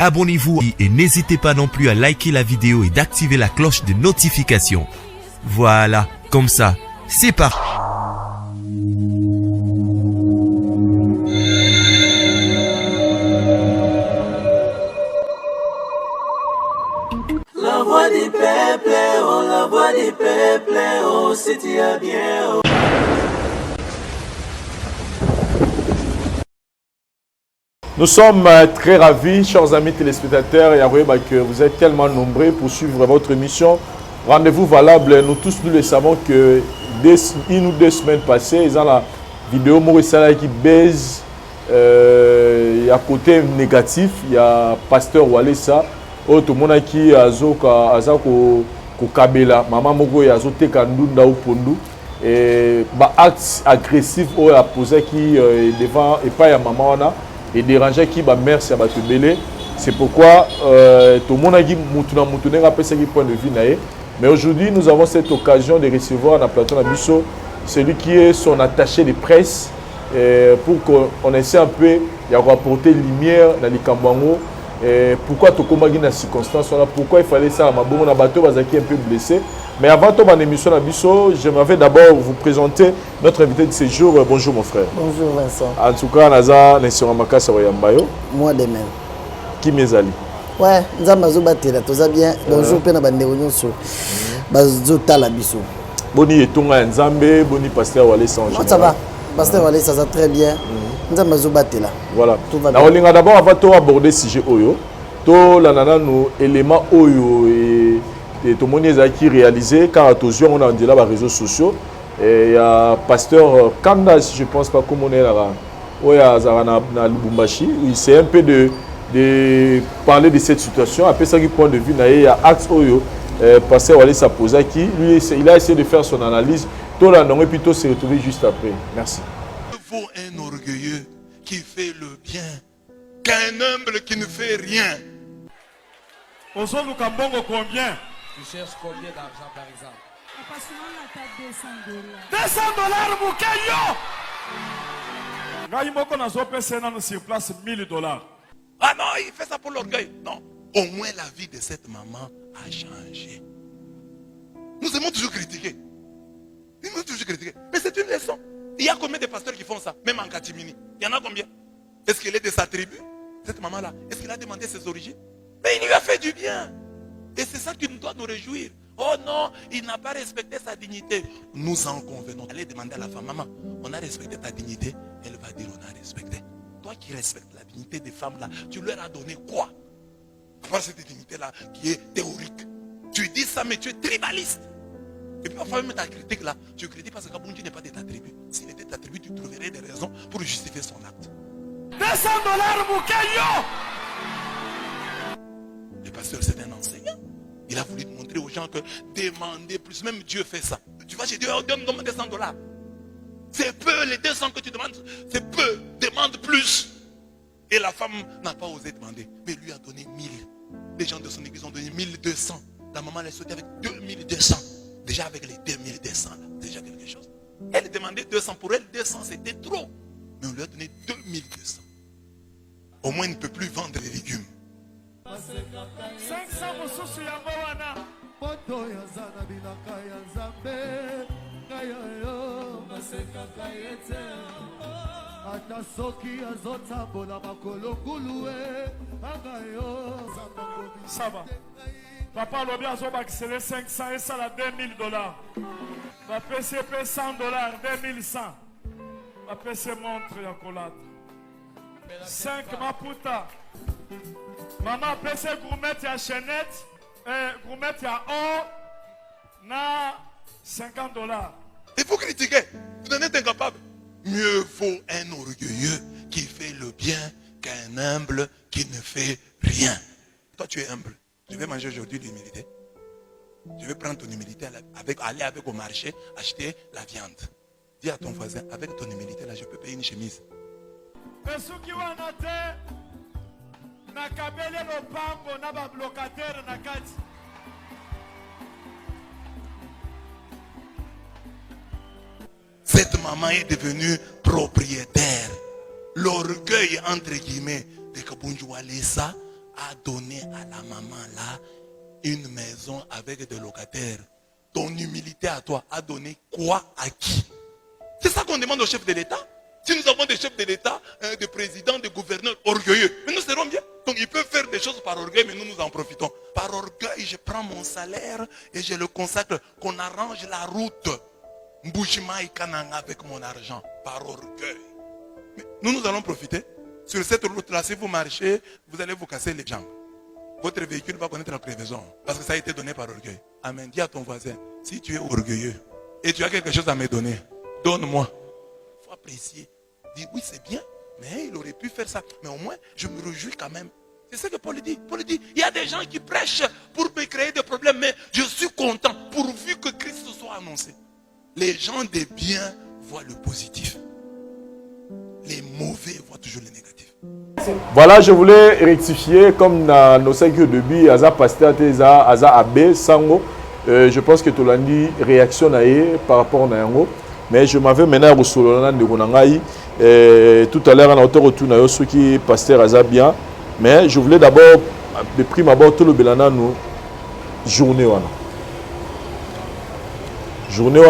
abonnez-vous et n'hésitez pas non plus à liker la vidéo et d'activer la cloche de notification. Voilà, comme ça, c'est parti. La voix du peuple, oh, la voix du peuple, oh, si tu as bien, oh. Nous sommes très ravis, chers amis téléspectateurs, et que vous êtes tellement nombreux pour suivre votre émission. Rendez-vous valable, nous tous nous le savons que une ou deux semaines passées, ils ont la vidéo Maurice qui baise, il y a côté négatif, il y a Pasteur Walesa, tout le monde qui a Kabela, maman Mogo a zoté Kandunda ou Pondu, et acte agressif a posé qui devant et pas ya maman on a et déranger qui ba mère c'est batubele. C'est pourquoi tout le monde a dit mutuna mutuna après ce point de vue naé. Mais aujourd'hui nous avons cette occasion de recevoir dans plateau na biso celui qui est son attaché de presse pour qu'on essaie un peu de rapporter lumière dans les Kambango. Pourquoi tu as dans circonstances là, pourquoi il fallait ça, on a bateau qui est un peu blessé. Mais avant de mon émission à Bisso, j'aimerais d'abord vous présenter notre invité de ce jour. Bonjour mon frère. Bonjour Vincent. En tout cas, Naza Nession Makasa Wayambayo. Moi de même. Qui m'ezali? Ouais, Nzambazo Batela, tout ça bien. Bonjour Pena Bandéonion sur Bazo Tala Bisso. Boni et Tonga Nzambe, Boni Pasteur Walesa en général. Ça va. Pasteur Walesa, ça va très bien. Nzambazo Batela. Voilà. Tout va bien. On a d'abord avant de aborder le sujet Oyo. Tout l'anana nos éléments Oyo et tout le monde qui réalisé car toujours on a dit là les réseaux sociaux et il y a Pasteur Kanda, je pense pas comment on est là. Oui, à na Lubumbashi, il c'est un peu de parler de cette situation. Après ça, du point de vue, il y a Axe Oyo, Pasteur Walesa Posa qui lui il a essayé de faire son analyse. Tout là, non et puis tout se retrouver juste après. Merci. Il faut un orgueilleux qui fait le bien qu'un humble qui ne fait rien. On s'en nous Kambongo combien? Tu cherches combien d'argent par exemple? Parce que on a $200 Moukayo! Gaïmoko n'a pas passé sur place $1000. Ah non, il fait ça pour l'orgueil. Non. Au moins la vie de cette maman a changé. Nous aimons toujours critiquer. Nous aimons toujours critiquer. Mais c'est une leçon. Il y a combien de pasteurs qui font ça? Même en catimini. Il y en a combien? Est-ce qu'elle est de sa tribu? Cette maman-là, est-ce qu'elle a demandé ses origines? Mais il lui a fait du bien. Et c'est ça qui nous doit nous réjouir. Oh non, il n'a pas respecté sa dignité. Nous en convenons. Allez demander à la femme, maman, on a respecté ta dignité. Elle va dire, on a respecté. Toi qui respectes la dignité des femmes là, tu leur as donné quoi? À part cette dignité-là qui est théorique. Tu dis ça, mais tu es tribaliste. Et puis parfois même ta critique là, tu critiques parce qu'Abunji n'est pas de ta tribu. S'il était de ta tribu, tu trouverais des raisons pour justifier son acte. $200 Moukayo! Le pasteur, c'est un enseignant. Il a voulu montrer aux gens que demander plus, même Dieu fait ça. Tu vas chez Dieu, donne-moi $200. C'est peu, les 200 que tu demandes, c'est peu. Demande plus. Et la femme n'a pas osé demander, mais lui a donné 1000. Les gens de son église ont donné 1200. La maman l'a sauté avec 2200. Déjà avec les 2200, là, déjà quelque chose. Elle demandait 200. Pour elle, 200 c'était trop. Mais on lui a donné 2200. Au moins, il ne peut plus vendre les légumes. 500 mosusu yango wana moto yazana bilaka ya nzambe ngayo masekaka yete ata soki azotambola makolo ngulue angayo ça va. Papa alobi azobakisele 500 esala $2000. bapesi epe $100 2100. bapesi montre ya kolata 5 maputa. Maman pèse gourmette à chaînette, gourmette à or, na $50. Il faut critiquer. Vous en êtes incapable. Mieux vaut un orgueilleux qui fait le bien qu'un humble qui ne fait rien. Toi, tu es humble. Je vais manger aujourd'hui l'humilité. Je vais prendre ton humilité, aller avec au marché, acheter la viande. Dis à ton voisin, avec ton humilité, là, je peux payer une chemise. Cette maman est devenue propriétaire. L'orgueil, entre guillemets, de Kabunju Walesa a donné à la maman là une maison avec des locataires. Ton humilité à toi a donné quoi à qui? C'est ça qu'on demande aux chefs de l'État. Si nous avons des chefs de l'État, des présidents, des gouverneurs orgueilleux, mais nous serons bien. Donc ils peuvent faire des choses par orgueil, mais nous en profitons. Par orgueil, je prends mon salaire et je le consacre, qu'on arrange la route. Mbujima et Kananga avec mon argent, par orgueil. Mais nous allons profiter. Sur cette route-là, si vous marchez, vous allez vous casser les jambes. Votre véhicule va connaître la crevaison. Parce que ça a été donné par orgueil. Amen. Dis à ton voisin, si tu es orgueilleux et tu as quelque chose à me donner, donne-moi. Il faut apprécier. Dis, oui, c'est bien, mais il aurait pu faire ça. Mais au moins, je me réjouis quand même. C'est ce que Paul dit. Paul dit, il y a des gens qui prêchent pour me créer des problèmes, mais je suis content pourvu que Christ soit annoncé. Les gens des biens voient le positif. Les mauvais voient toujours le négatif. Voilà, je voulais rectifier, comme dans nos 5 de début, Aza Pasteur, Aza Abbé, Sango. Je pense que tu l'as dit, réaction par rapport à Nayango. Mais je m'avais maintenant au Solana de Gonangaï. Tout à l'heure, on a retourné ce qui est Pasteur Aza bien. Mais je voulais d'abord, de prime abord, tout le Belana, nous, journée. Journée,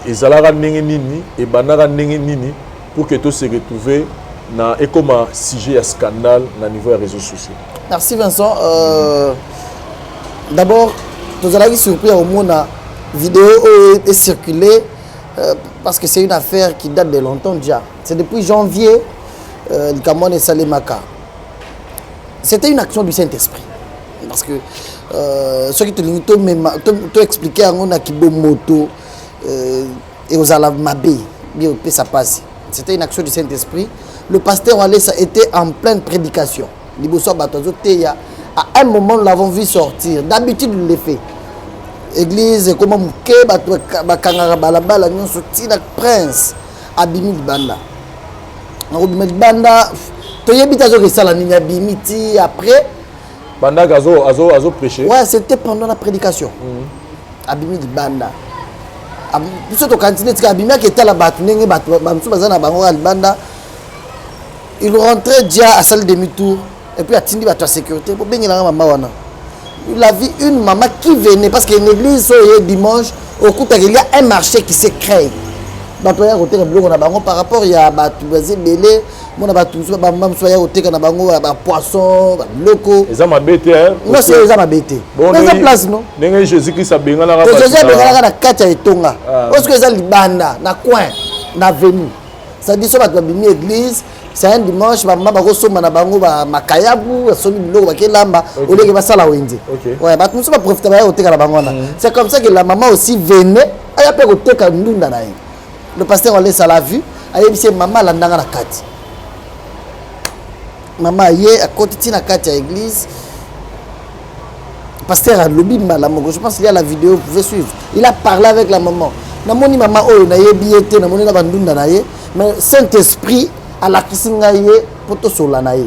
et Zalara Nini, et Banara Nini, pour que tout se retrouve et comme un sujet à scandale au niveau des réseaux sociaux. Merci Vincent. D'abord, nous allons surpris au monde la vidéo est circulée parce que c'est une affaire qui date de longtemps déjà. C'est depuis janvier, le Cameroun et Salemaka. C'était une action du Saint-Esprit. Parce que ceux qui te expliqué on a kibo moto et aux alamabé, bien ça passe. C'était une action du Saint-Esprit. Le pasteur Walesa était en pleine prédication. À un moment, nous l'avons vu sortir. D'habitude, il le fait. Église, comment mouké, bakangara balabala, nous sorti la prince, abimi banda. Abimi banda, tu y habites à Zorisala, ni abimiti après. Banda azo prêché. Ouais, c'était pendant la prédication. Abimi banda. Surtout quand il était là-bas, il rentrait déjà à la salle de demi-tour et puis il a la sécurité. Il a vu une maman qui venait parce qu'il y a une église dimanche, au coup il y a un marché qui s'est créé. Par rapport à Belé, poisson, locaux. Ils ont ma bête. Non, c'est ils ont ma bête. Ils place non. Jésus-Christ a bien la Jésus a bien la katia et tonga. Parce que ils ont libanda, na coin, na venu. Ça dit ça va bien église. C'est un dimanche, maman va recevoir na bango ba makayabu, somi biloko ba kelamba, au lieu que ba sala wenze. Ouais, ba nous pas profiter ba oteka na bango na. C'est comme ça que la maman aussi venait, elle a pas oteka ndunda na. Le pasteur Walesa l'a vu, il a dit maman la ndanga na kati. Maman yé à côté de la l'église. Le pasteur a lobby malamongo. Je pense qu'il y a la vidéo, vous pouvez suivre. Il a parlé avec la maman. Namoni maman oh na yebiete namoni na bandunda na ye, mais Saint-Esprit à la kisingaye poto solanaye.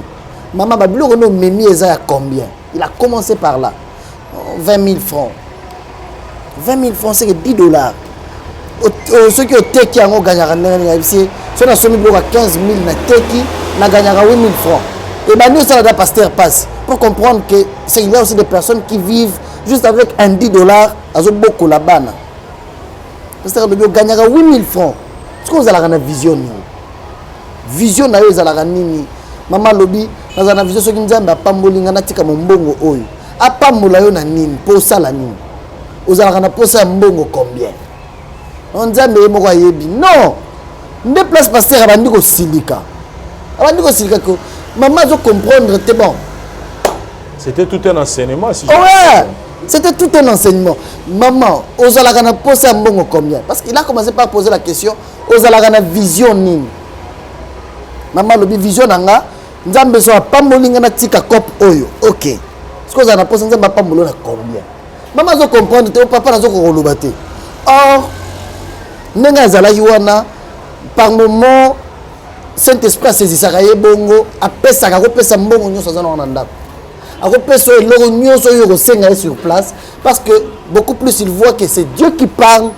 Maman babilo no memi eza ya combien? Il a commencé par là. 20 000 francs. 20 000 francs c'est que $10. Ceux qui ont teki ont gagné ceux qui ont somme à 15 000 na teki na gagné 8 000 francs. Et bien nous ça la pasteur passe pour comprendre que il y a aussi des personnes qui vivent juste avec un $10 à beaucoup là-bas. Pasteur Bébé gagné 8 000 francs. Est-ce que vous avez une vision? Vision na yo ezalaka nini? Maman lobi na za vision soki nzambe apambolinga na tika mbongo oyo. Apambola yo na nini? Po sala nini? Ozalaka na posa mbongo combien? Nzambe moko ayebi. Non. Nde place pasteur abandi ko silika. Abandi ko silika ko maman zo comprendre t'es bon. C'était tout un enseignement si ouais. C'était tout un enseignement. Maman, ozalaka na posa mbongo combien? Parce qu'il a commencé par poser la question, ozalaka na vision nini? Maman lobi vision nanga nzambe so apambolinga na tika cop oyo. OK. Ce que ça na posa nzambe apambolo na combien? Maman zo comprendre te papa na zo ko loba te. Or nenga zalaki wana par moment Saint-Esprit saisissaka ye bongo apesaka ko pesa mbongo nyoso za na ndako. Akopesa eloko nyoso yo ko senga sur place parce que beaucoup plus il voit que c'est Dieu qui parle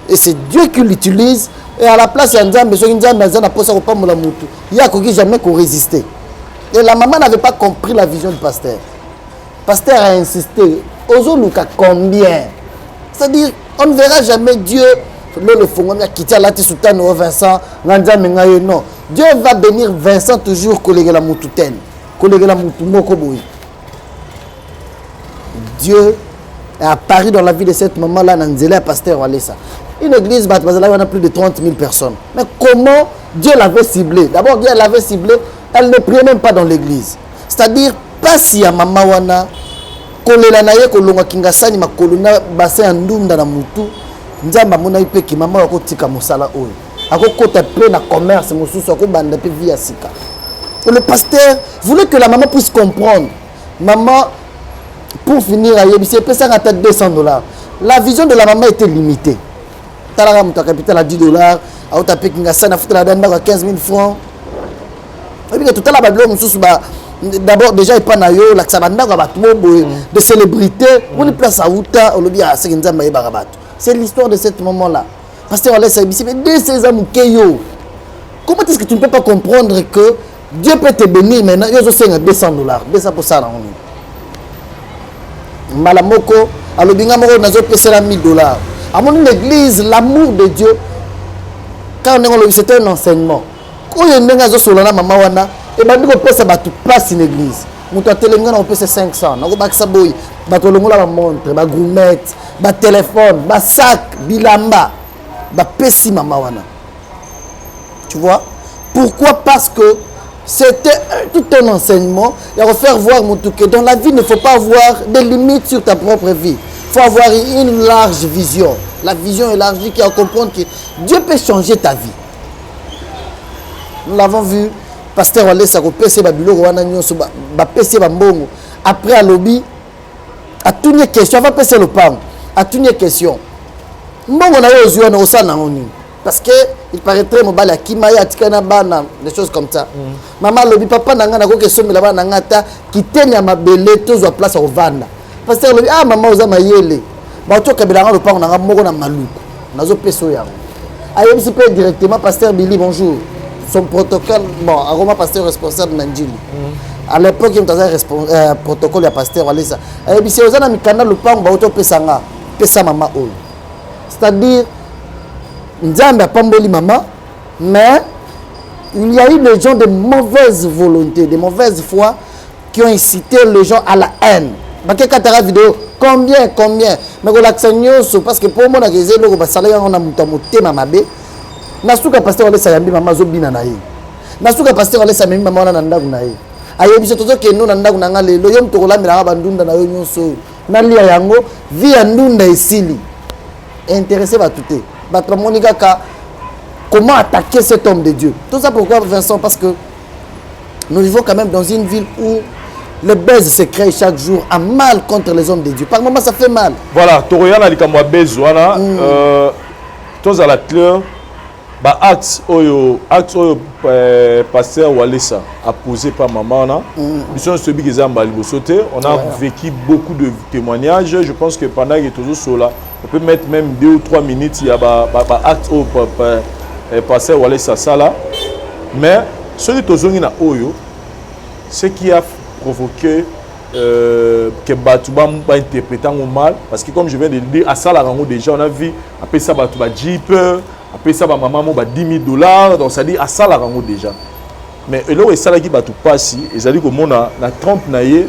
et c'est Dieu qui l'utilise. Et à la place, il y a Nzambe, so Nzambe azana posa ko pamola mutu. Il y a ko jamais ko résister. Et la maman n'avait pas compris la vision du pasteur. Le pasteur a insisté. Ozo Luka combien? C'est-à-dire, on ne verra jamais Dieu. Le fond, Vincent, non. Dieu va bénir Vincent toujours collègue la moututen. Collègue la moutumokoboui. Dieu est apparu dans la vie de cette maman-là, Nanzela, pasteur Walesa. Une église, il y a plus de 30 000 personnes. Mais comment Dieu l'avait ciblé? D'abord, Dieu l'avait ciblé, elle ne priait même pas dans l'église. C'est-à-dire, pas si à maman wana, kolela na ye kolonga kingasani makolona bassin ndunda na mutu, nzamba mona ipe ki maman wako tika musala oyo. Akokota plein na commerce mususu akobanda pe via sika. Et le pasteur voulait que la maman puisse comprendre. Maman, pour finir à Yébissé, peut ça à 200 $. La vision de la maman était limitée. Talaga muta capital à 10 $, a tapé kingasani a foutu la dame à 15 000 francs. Et puis tout à l'heure mususu ba d'abord déjà il pas na yo la sabanda ba de célébrités on place à Outa on le dit à Sekinzamba et Barabat. C'est l'histoire de ce moment-là. Pasteur Wallace Yébissé mais dès ces amours keyo. Comment est-ce que tu ne peux pas comprendre que Dieu peut te bénir maintenant, il y a 200 $, 200 pour ça. Malamoko, à l'obingamoro, nous avons payé 1000 $. À mon église, l'amour de Dieu, quand on est c'était un enseignement. Quand on est sur la maman, et bien nous avons payé place une église. Nous avons payé 500. Nous avons payé la montre, la gourmette, le téléphone, le sac, bilamba, le pessi maman. Tu vois? Pourquoi? Parce que c'était tout un enseignement. Il faut faire voir que dans la vie, il ne faut pas avoir des limites sur ta propre vie. Il faut avoir une large vision. La vision élargie qui a à comprendre que Dieu peut changer ta vie. Nous l'avons vu. Pasteur Wallace a repéré Babylone, après à lobby, à toutes les questions, on va passer le pain. À toutes les questions. Parce que il paraîtrait mon bal à Kimaya Tikana Bana, des choses comme ça. Maman lobi papa nanga ko question mais là-bas nangata qui tenya ma belé tous à place au vanda. Pasteur lobi ah maman oza mayele. Ba to kabelanga le pa nanga moko na maluku. Nazo peso ya. Ayem si peut directement pasteur Billy bonjour. Son protocole bon, aroma pasteur responsable Nanjili. À l'époque il était responsable protocole ya pasteur Walesa. Ayem si oza na mikanda le pa ba to pesanga. Pesa maman o. C'est-à-dire Nzambe a pamboli maman, mais il y a eu des gens de mauvaise volonté, de mauvaise foi qui ont incité les gens à la haine. Parce que vidéo, combien mais que l'action parce que pour moi, je sais que salaire on a monté ma mabe. Nasuka pasteur ole sayambi maman zobina na ye. Nasuka pasteur ole sayambi maman na nda kuna ye. Ayebi se tozo ke no na nda kuna ngale lo yom to kola mira bandunda na yo nyonso. Na lia yango via ndunda esili. Intéressé va touter. Comment attaquer cet homme de Dieu? Tout ça pourquoi Vincent? Parce que nous vivons quand même dans une ville où le buzz se crée chaque jour à mal contre les hommes de Dieu. Par moments ça fait mal. Voilà, Toriana a dit que besoin tous à la claire acte oyo pasteur Walesa a posé par maman là. Nous sommes celui qui zamba libosote. On a vécu beaucoup de témoignages. Je pense que pendant que toujours sur là, on peut mettre même 2 ou 3 minutes. Il y a acte au pasteur Walesa ça là. Mais celui qui est na oyo, ce qui a provoqué que Batouba pas interprétant mal, parce que comme je viens de le dire, à ça là déjà on a vu après ça Batouba Jeep. Après ça, ma maman m'a $10 000, donc ça dit à ça la rango déjà. Mais là où ça qui va tout passer, et ça dit que mon na trompe naie,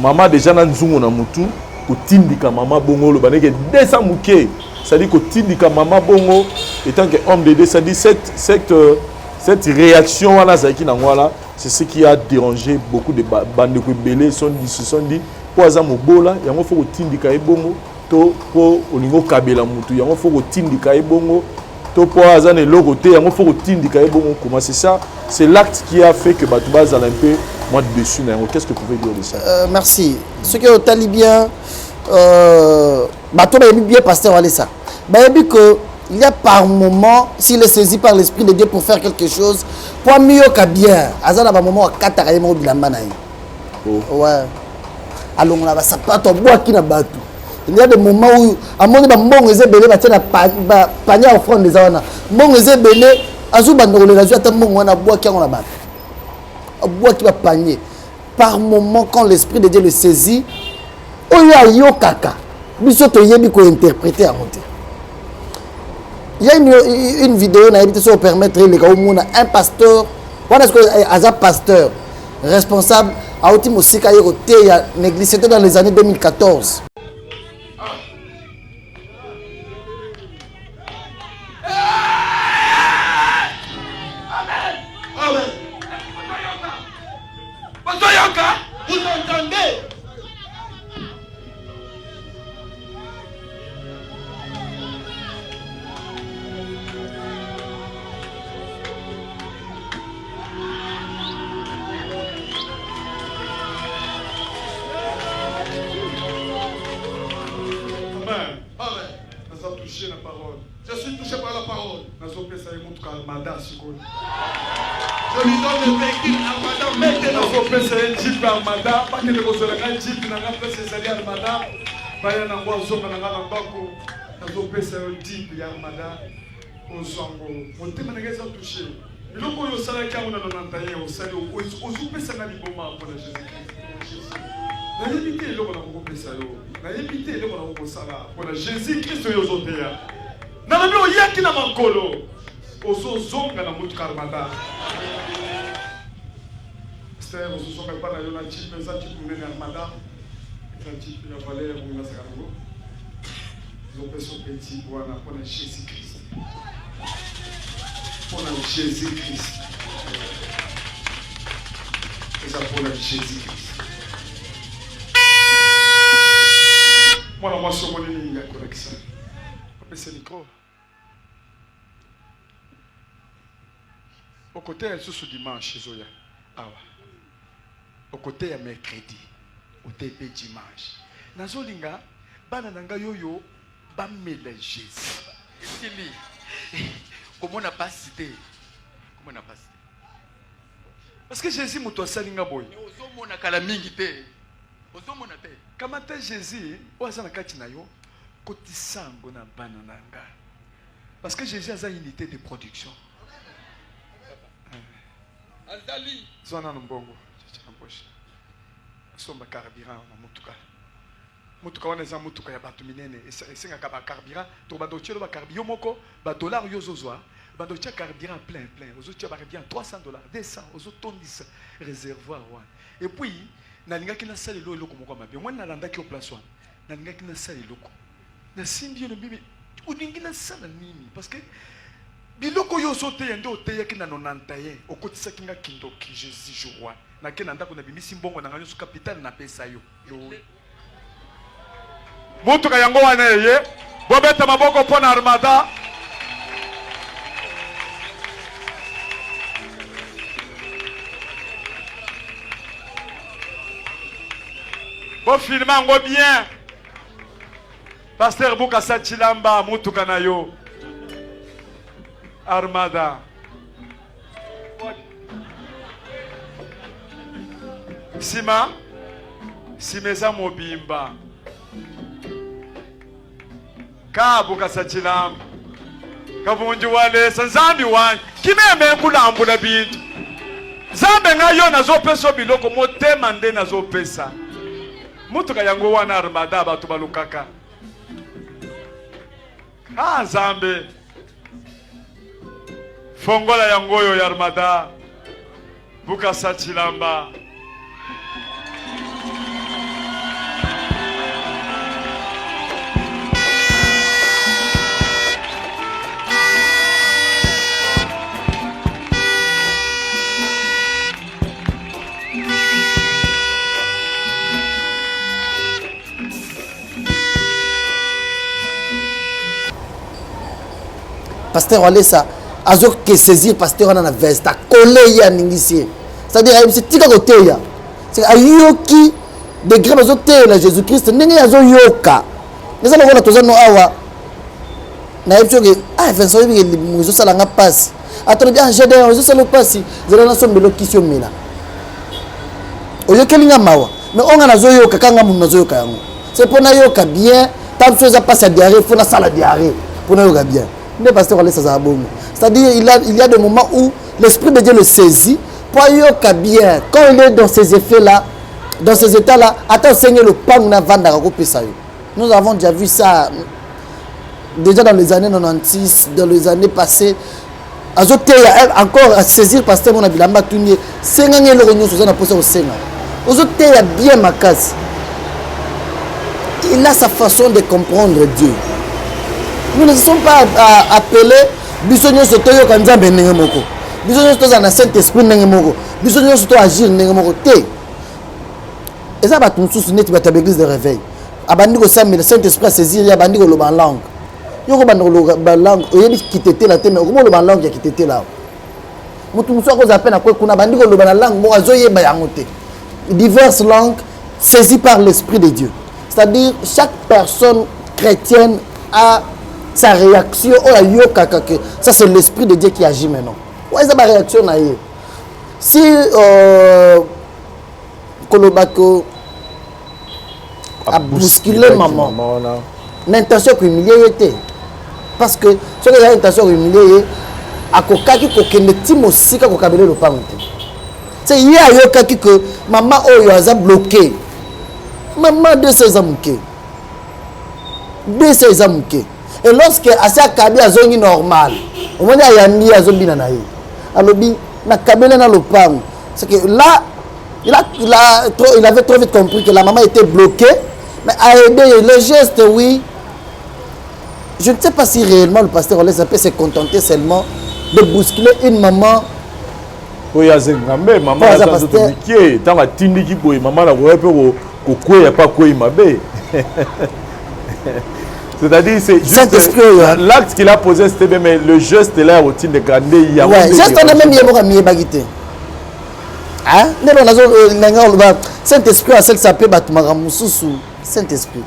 maman déjà na nzungu na mutu, ko tindika maman bongo le baneke 200 mouké, ça dit que tindika maman bongo, étant que homme de Dieu, ça dit cette réaction à la zaki na ngwala, c'est ce qui a dérangé beaucoup de bandes de belé, se sont dit, pour azamo bola, yango faut ko tindika bongo. Po olingo kabela mutu yango faut ko tindika ebongo to po azane logoté yango faut ko tindika ebongo. Comment c'est ça? C'est l'acte qui a fait que Batouba a un peu moi dessus. Qu'est-ce que vous pouvez dire de ça? Merci. Ce que tu as dit bien Batouba a bien pasteur Walesa. Bah il que il y a par moment s'il est saisi par l'esprit de Dieu pour faire quelque chose pour mieux qu'à bien azana ba moment akata mo bilamba na ye. Ouais. Allons là ba sapato bois qui na batu. Il y a des moments où, à mon avis, mon ezebele va tenir panier au front des awana. Mon ezebele, azou bandolo les azou attend mon wana bois qui on la bat. bois qui va panier. Par moment, quand l'Esprit de Dieu le saisit, Oyo kaka. Bisoto yebi ko interpréter à monter. Il y a une vidéo qui a permettre les gars un pasteur, un pasteur responsable a été aussi l'église, c'était dans les années 2014. Vous entendez? La parole. Je suis touché par la parole. Je lui donne le véhicule Armada. Maintenant, je peux faire un jeep Armada. Pas que les gens aient un jeep, ils n'ont pas fait Armada. Pas un endroit où ils ont un banco. Je peux faire un jeep Armada. Au sango. Mon thème est touché. Mais le point où ça a été on a entendu au salut. Au souper ça n'a pas pour Jésus-Christ. Na évité le qu'on a beaucoup ça yo. Na évité le qu'on a beaucoup ça là. Pour Jésus-Christ yo zotea. Na na bio yaki na makolo. Ozo zonga na mutu karmada. C'est ozo zonga pas na yo na chip mais ça tu peux mener armada. Ça chip ya valeur ou na sakango. Zo peso petit pour Jésus-Christ. Pour Jésus-Christ. Et ça pour Jésus-Christ. Moi, je suis venu à connexion. C'est le micro. Au côté, il y a ce dimanche. Au côté, il y a mercredi. Au côté, il y a dimanche. Dans ce linga, banananga yoyo, bamele Jésus. Comment on n'a pas cité? Comment on n'a pas cité? Parce que Jésus, m'a dit salinga boy. On a calamité. Comment Jésus, parce que Jésus a une unité de production. Azali. Zona mbongo. Somba carburant na mutuka. Mutuka wana za mutuka ya batu minene. Esenga ka ba carburant, to ba dochelo ba carburant moko, ba dollar yo zozwa. Ba dochelo carburant plein. Ozo tia ba carburant $300, 200, ozo tondisa réservoir wa. Et puis nalingaki na sali lo eloko moko mabe mwana nalandaki au place wana nalingaki na sali eloko na simbi no bibi uningi na sala nini parce que biloko yo sote yende oteyaki na 91 okotisaki nga kindoki Jésus jour na ke nanda ko na bimisi mbongo na ngani su capital na pesa yo mutuka yango wana ye bobeta maboko pona armada. Bon filmant bien. Pasteur Bukasa Chilamba mutuka na yo. Armada. Sima Simeza mobimba. Ka Bukasa Chilamba. Kabunji wale sanzambi wan. Kimeme kulambula bintu. Zambe ngayo nazo pesa biloko motema nde nazo pesa. Mutuka yango wana armada batu balukaka. Zambe. Fongola yango yo ya armada. Bukasa Chilamba. Pasteur Walesa, azo que saisir pasteur on a veste, a collé ya ningisi. C'est-à-dire c'est tika côté ya. C'est ayoki de grâce azo te la Jésus-Christ, ndenge azo yoka. Neza lokona tozano awa. Na yebso ke Vincent yebi ke muzo sala nga passe. Atoro bien jede muzo sala passe. Zela na sombe lokisio mina. Oyoki linga mawa. Mais on a azo yoka kanga mu nazo yoka yango. C'est pour na yoka bien, tant que ça passe à diarrhée, faut na sala diarrhée. Pour na yoka bien. C'est-à-dire il y a des moments où l'Esprit de Dieu le saisit Poyoka bien, quand il est dans ces effets-là, dans ces états-là, attends, Seigneur, le pan n'a pas de. Nous avons déjà vu ça déjà dans les années 96, dans les années passées. Encore à saisir pasteur mon abilamba tunie. Seigneur, le réunion sur ça, posé au Seigneur. Aujourd'hui, il y a bien ma case. Il a sa façon de comprendre Dieu. Nous ne sommes pas appelés bisogno soto yo kanzambe ndenge moko. Bisogno soto za na Saint-Esprit ndenge moko. Bisogno soto agir ndenge moko te. Et ça va tout sous net ba l'église de réveil. Abandi ko ça le Saint-Esprit a saisir ya bandi ko lo ba langue. Yo ko bandi ko lo ba langue, oyebi kitete la te mais ko lo ba langue ya kitete la. Mutu muso ko zape na ko kuna bandi ko lo ba langue mo azo yeba yango te. Diverses langues saisies par l'Esprit de Dieu. C'est-à-dire chaque personne chrétienne a sa réaction. Ça c'est l'Esprit de Dieu qui agit maintenant. Ouais, c'est ma réaction. Si Kolobako a bousculé maman, l'intention d'humilier était. Parce que si il y a l'intention d'humilier, à kokaki kokende timosi ka kokabele le pamte. C'est il y a yo kaki que maman oyo a bloqué. Maman de ses amours. De ses amours. Et lorsque Asa Kabi a zone normal, on va dire Yambi a zone nanaï. Alors bi na kabele na lopang. C'est que là il avait trop vite compris que la maman était bloquée, mais a aidé le geste oui. Je ne sais pas si réellement le pasteur Olé peut se contenter seulement de bousculer une maman. Oui, maman a dit tant la tindiki boy maman la voyait pourquoi il n'y a pas quoi il m'a bé. C'est-à-dire, c'est juste l'acte qu'il a posé, c'était bien, mais le geste là, au titre de Kandé, il y a... Ouais, geste, on a même mis bagité. Hein? Saint-Esprit a celle qui s'appelle Batmaramoussousou. Saint-Esprit.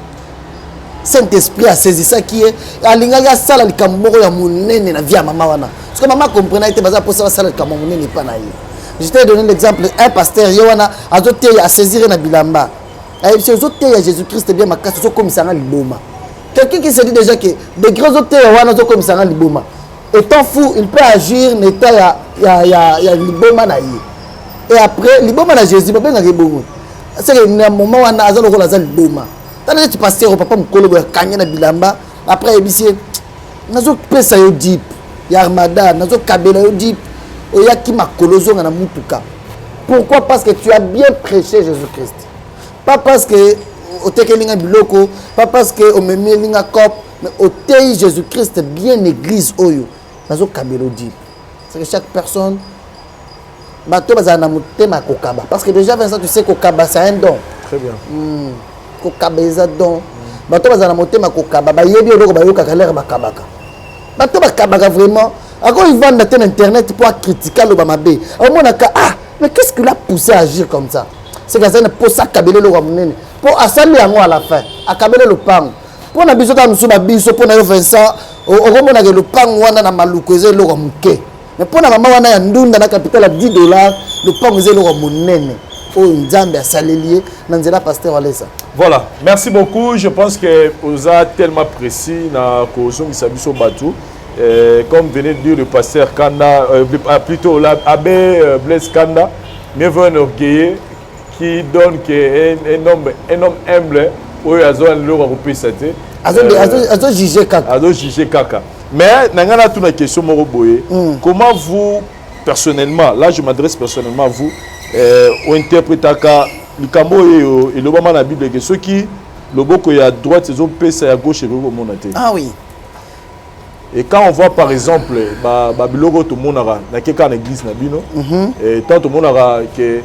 Saint-Esprit a saisi ça qui est... Alingaga sala li kamoro ya munene na via maman wana. Parce que maman comprenait que baza pour ça sala li kamoro munene pas na ye. Je t'ai donné l'exemple, un pasteur Yowana a doté à saisir na bilamba. Si vous êtes Jésus-Christ, bien ma casse, comme ça, liboma. Quelqu'un qui se dit déjà que des grands hôtels, comme ça, liboma. Étant fou, il peut agir, n'état, il y a liboma naïe. Et après, liboma na Jésus, pas bien liboma. C'est un moment où on a un liboma. Tant que tu passes au papa, mon collègue, il na bilamba. Après, il dit, nazo pesa yo deep, ya armada, nazo kabela yo deep, oya ki makolozo na mutuka. Pourquoi? Parce que tu as bien prêché Jésus-Christ. Pas parce que au tekelinga biloko, pas parce que au memelinga cop, mais au tei Jésus-Christ bien église oyo. Nazo kabelodi. C'est que chaque personne bato bazana mutema kokaba. Parce que déjà Vincent, tu sais kokaba c'est un don. Très bien. Kokaba est don. Bato bazana mutema kokaba, ba yebi oloko ba yoka kalera bakabaka. Bato bakabaka vraiment. Quand ils vendent sur internet pour critiquer le bamabé. Au moins mais qu'est-ce qui l'a poussé à agir comme ça? C'est que ça ne peut pas cabler le ramener. Pour assembler à la fin, à cabler le pain. Pour la biso dans le biso, pour la Vincent, au moment où le pain wana na malukoze le ramuke. Mais pour la maman wana ya ndunda na capital à $10, le pain est le ramunene. Oh, Nzambe a salélié, nanzela pasteur Alessa. Voilà, merci beaucoup. Je pense que vous avez tellement précis dans Kozong Isabiso Batou. Comme venait de dire le pasteur Kanda, plutôt l'abbé Blaise Kanda, mieux vaut un orgueilleux qui donne un homme humble où il y a un lot européen. Azo jugé kaka. Azo jugé kaka. Mais nangana toute la question Moroboye. Comment vous personnellement, là je m'adresse personnellement à vous, ou interprétaka le Cambo et l'Obama la Bible que ceux qui le boko est à droite, ils ont pèsé à gauche et le monate. Ah oui. Et quand on voit par exemple, Babiloro tout le monde a quelqu'un en église nabino, et tant tout le monde a que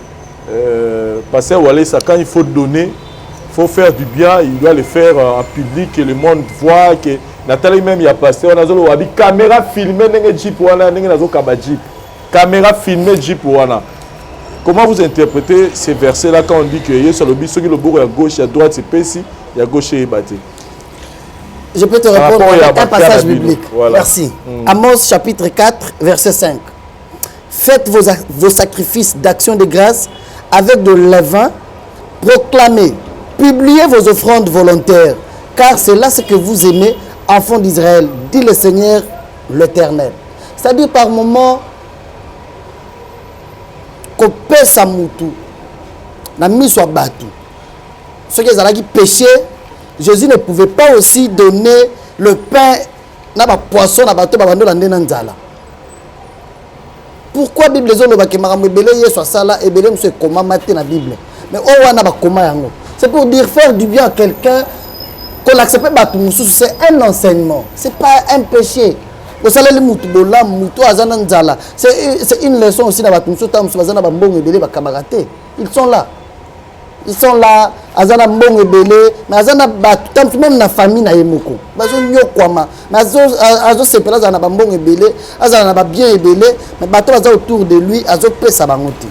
pasteur Walesa quand il faut donner, il faut faire du bien, il doit le faire en public, que le monde voit que Nathalie même il y a pasteur, on a dit caméra filmée n'engage jeep wana n'engage nazo kaba jeep, caméra filmée jeep wana. Comment vous interprétez ces versets là quand on dit que Yesu le biso qui le bord à gauche, à droite c'est Pessi, et à gauche c'est battu. Je peux te répondre avec un passage biblique. Voilà. Merci. Amos chapitre 4, verset 5. Faites vos sacrifices d'action de grâce avec de levain, proclamez, publiez vos offrandes volontaires, car c'est là ce que vous aimez, enfants d'Israël, dit le Seigneur l'Éternel. C'est-à-dire par moment, kopesa mutu na miso batu. Ce qui est péché, Jésus ne pouvait pas aussi donner le pain na ba poisson na bato ba bando la ndena nzala. Pourquoi Bible les hommes qui marambo belé yeso sala et belé monsieur comment mater na Bible. Mais on wana ba koma yango. C'est pour dire faire du bien à quelqu'un qu'on l'accepte pas tout c'est un enseignement, c'est pas un péché. Au salaire mutu bola mutu azana nzala. C'est une leçon aussi na ba tout tam bazana ba mbongo belé ba kamarate. Ils sont là. Ils sont là, azana mbongo belé, mais azana batam même na famille na yemoko. Bazo nyokwama, mais azo sepela azana ba mbongo belé, azana ba bien belé, mais bato baza autour de lui, azo pesa bangote.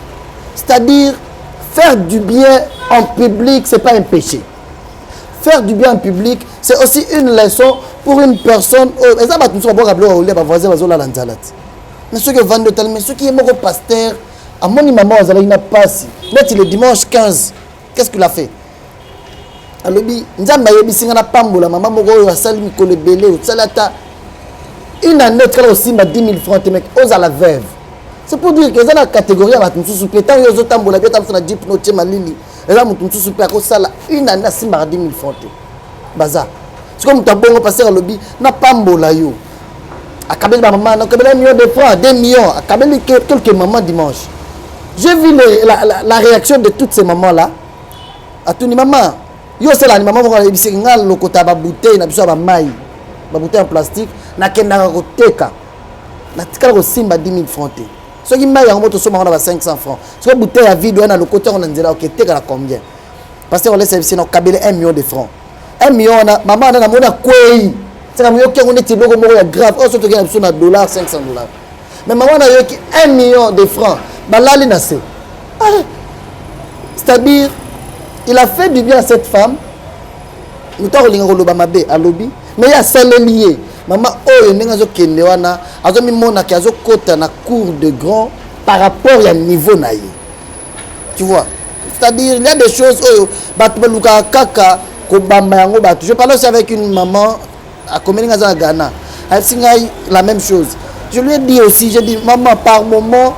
C'est-à-dire faire du bien en public, c'est pas un péché. Faire du bien en public, c'est aussi une leçon pour une personne. Et ça va tout ça boire à boire au lait, voisin bazo la lanzalat. Mais ceux qui vendent tel, mais ceux qui aiment au pasteur, à mon maman azala ina passe. Net le dimanche 15. Qu'est-ce qu'il a fait? Alobi, nzamba yebi singana pambola maman moko yo asali mikolo belé salata. Une année quand aussi ma 10 000 francs mec aux à la veuve. C'est pour dire que dans la catégorie à battu sous pétant yo zotambola bien tam na jeep no tima lili. Et là mutu sous pe ko sala une année simba 10 000 francs. Baza. C'est comme tabongo passer alobi na pambola yo. Akabeli ba maman, akabeli 1 million de francs, 2 millions, akabeli quelques mamans dimanche. J'ai vu la réaction de toutes ces mamans là. À tout ni maman, yo c'est la maman va ebisi ngal lokota ba bouteille na biso ba mai. Ba bouteille en plastique na kenda ko teka. Na tika ko simba 10 000 francs. Ce qui mai yango to soma na 500 francs. Ce bouteille à vide na lokota on nzela OK teka la combien? Parce que on laisse ebisi na kabele 1 million de francs. 1 million na maman na mona kwei. C'est comme yo ki on est loko moko ya grave. On se to na biso na $500. Mais maman na yo ki 1 million de francs. Balali na se. C'est-à-dire il a fait du bien à cette femme. Nous t'avons dit que à lobby, mais il y a ça lié. Maman, oh, il y a des kende wana, azo mi mona ki azo kota na cour de grand par rapport à niveau naïe. Tu vois? C'est-à-dire il y a des choses oh, batu baluka kaka ko bamba yango batu. Je parlais aussi avec une maman à Komeni Ngaza Ghana. Elle singai la même chose. Je lui ai dit aussi, j'ai dit maman par moment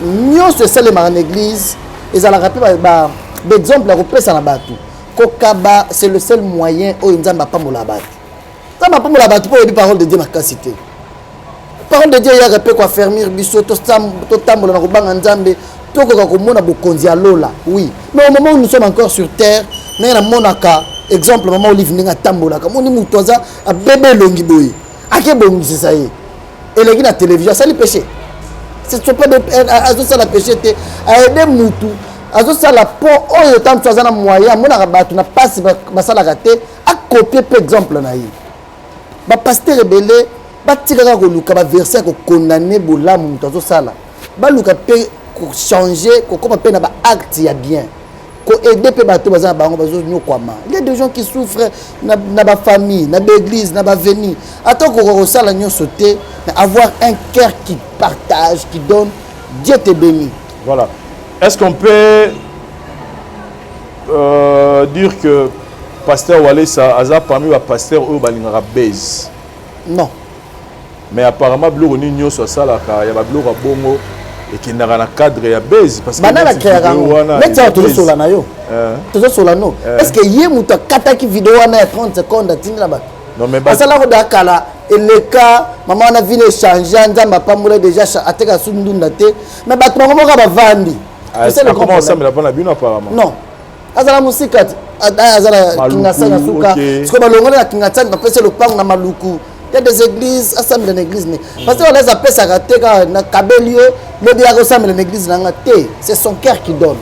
mieux se celle en église et ça la rappelle d'exemple la repère ça na batu. Kokaba c'est le seul moyen où ils n'ont pas moula batu. Ça m'a pas moula batu pour les paroles de Dieu ma cité. Parole de Dieu il y a repère quoi fermir biso to tambola na kobanga nzambe to ko komona bokonzi alola. Oui. Mais au moment où nous sommes encore sur terre, na monaka exemple maman Olive ninga tambola comme on dit mutoza a bébé longi boy. Ake bongi c'est ça y. Et les gars na télévision ça les péché. C'est pas de azo ça la péché te a aider mutu. Azo ça la pont oh yo tam tozana moyen mona batu na passe basala raté a copier par exemple na yi. Ba pasteur belé ba tikaka ko luka ba verset ko condamner bolamu mutu azo sala. Ba luka pe ko changer ko comme pe na ba acte ya bien. Ko aider pe bato bazana bango bazo nyokwama. Il y a des gens qui souffrent na ba famille, na ba église, na ba veni. Attends ko sala nyo sauter, mais avoir un cœur qui partage, qui donne, Dieu te bénit. Voilà. Est-ce qu'on peut dire que pasteur Walesa a parmi les pasteurs où balingara base? Non. Mais apparemment bleu ni nyo so sala ka ya ba bleu ka bongo et qui n'a pas cadre ya base parce que banana créera mais tu as toujours sur la nayo toujours sur la no est-ce que yé muta kataki vidéo na 30 secondes atini là-bas non mais parce que là on dakala et le cas maman on a vu les changer nzamba pas moule déjà ateka sundunda te mais bato bango ka ba vandi c'est le comment ça mais la bonne bino apparemment non azala musika azala kingasana suka siko balongola na kingasana bapese le pang na maluku. Il y a des églises, assemblées dans l'église. Parce qu'on les appelle ça, na kabelio, le diago assemblée dans l'église, c'est son cœur qui donne.